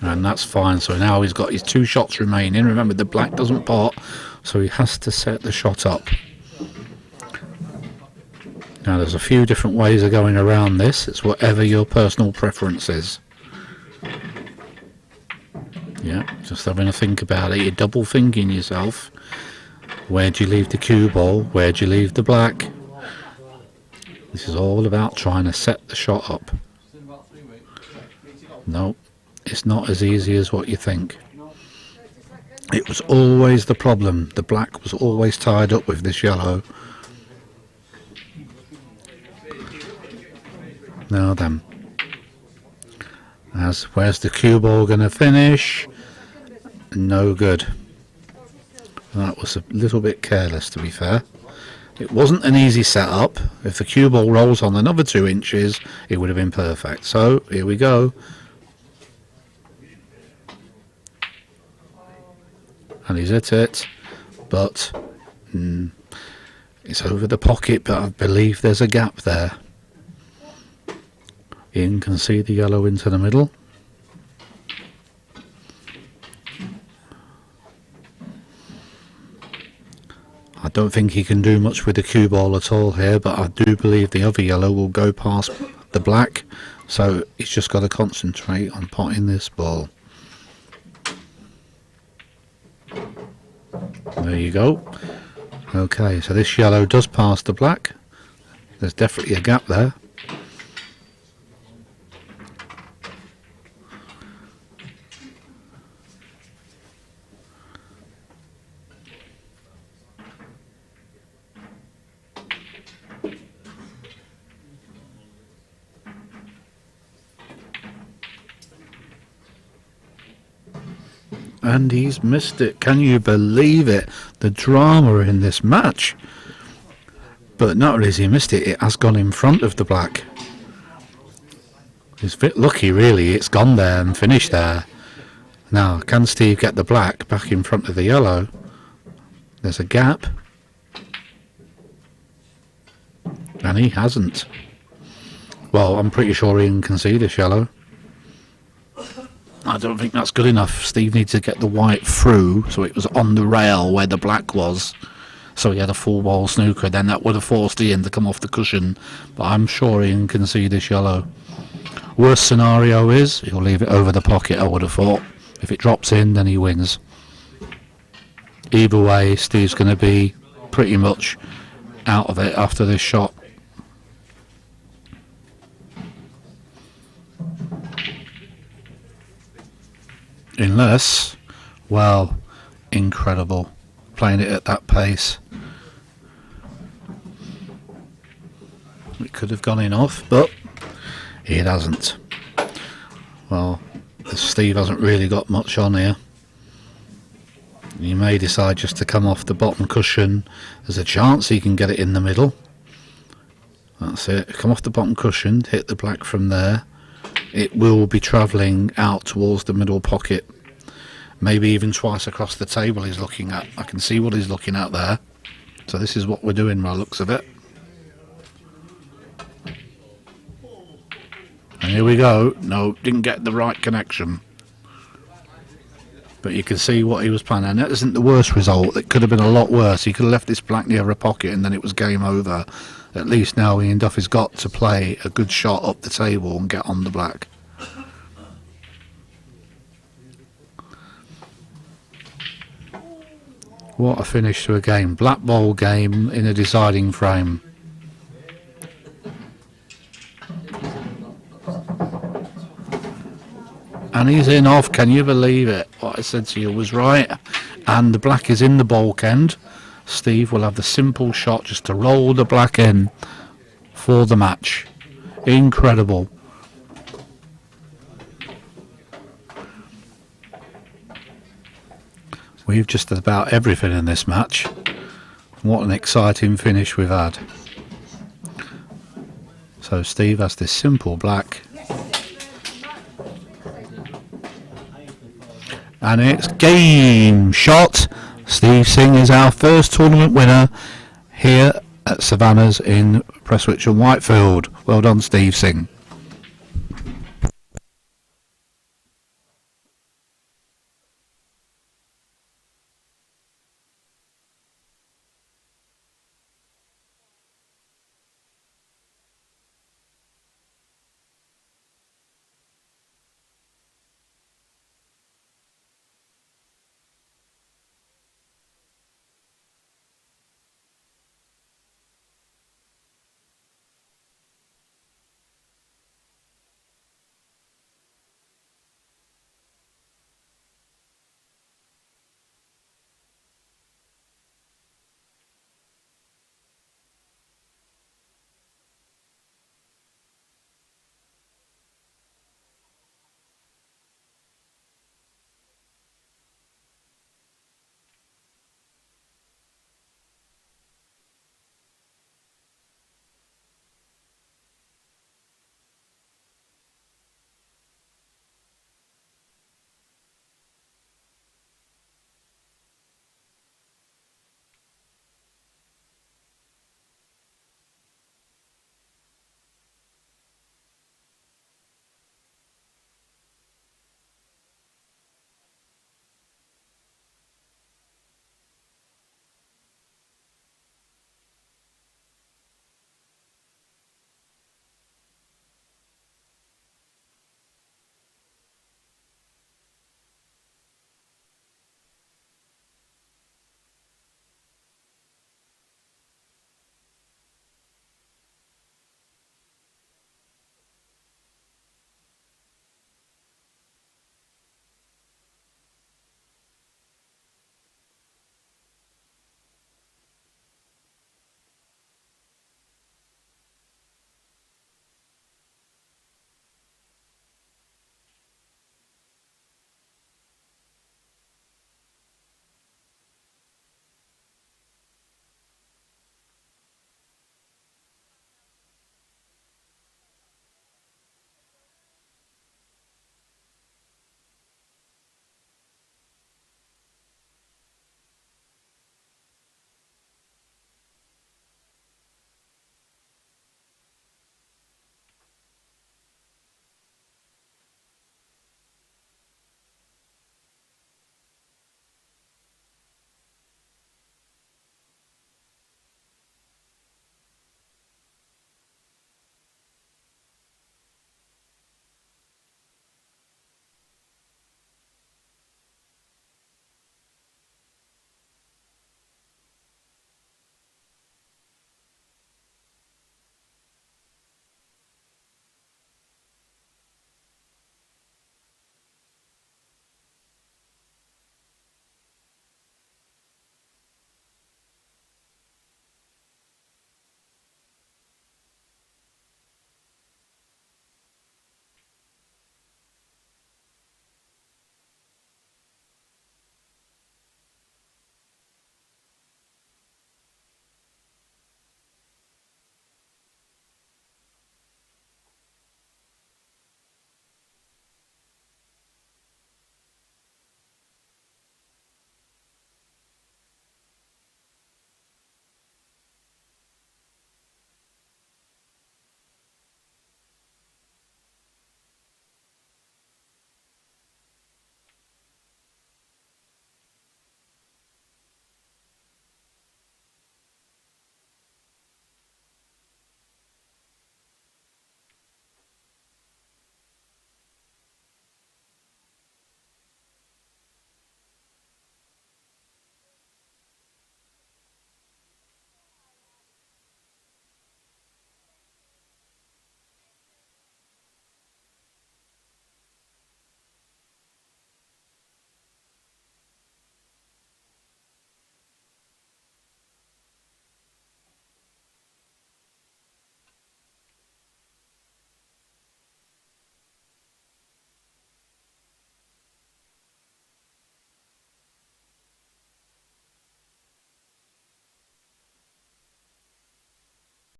And that's fine. So now he's got his 2 shots remaining. Remember, the black doesn't pot, so he has to set the shot up. Now there's a few different ways of going around this. It's whatever your personal preference is. Yeah, just having a think about it. You're double thinking yourself. Where do you leave the cue ball? Where do you leave the black? This is all about trying to set the shot up. No, it's not as easy as what you think. It was always the problem. The black was always tied up with this yellow. Now then, where's the cue ball going to finish? No good. That was a little bit careless, to be fair. It wasn't an easy setup. If the cue ball rolls on another 2 inches, it would have been perfect. So here we go. And he's hit it, but it's over the pocket, but I believe there's a gap there. Ian can see the yellow into the middle. I don't think he can do much with the cue ball at all here, but I do believe the other yellow will go past the black, So he's just got to concentrate on potting this ball. There you go. Okay, so this yellow does pass the black. There's definitely a gap there. And he's missed it. Can you believe it? The drama in this match. But not only has he missed it, it has gone in front of the black. He's a bit lucky, really. It's gone there and finished there. Now, can Steve get the black back in front of the yellow? There's a gap. And he hasn't. Well, I'm pretty sure Ian can see this yellow. I don't think that's good enough. Steve needs to get the white through, so it was on the rail where the black was. So he had a full ball snooker. Then that would have forced Ian to come off the cushion. But I'm sure Ian can see this yellow. Worst scenario is he'll leave it over the pocket, I would have thought. If it drops in, then he wins. Either way, Steve's going to be pretty much out of it after this shot. Unless, well, incredible, playing it at that pace. It could have gone in off, but it hasn't. Well, Steve hasn't really got much on here. He may decide just to come off the bottom cushion. There's a chance he can get it in the middle. That's it. Come off the bottom cushion, hit the black from there. It will be travelling out towards the middle pocket. Maybe even twice across the table he's looking at. I can see what he's looking at there. So this is what we're doing by the looks of it. And here we go. No, didn't get the right connection. But you can see what he was planning. And that isn't the worst result. It could have been a lot worse. He could have left this black near a pocket and then it was game over. At least now Ian Duffy's got to play a good shot up the table and get on the black. What a finish to a game. Black ball game in a deciding frame. And he's in off. Can you believe it? What I said to you was right. And the black is in the baulk end. Steve will have the simple shot just to roll the black in for the match. Incredible. We've just about everything in this match. What an exciting finish we've had. So Steve has this simple black. And it's game shot. Steve Singh is our first tournament winner here at Savannah's in Prestwich and Whitefield. Well done, Steve Singh.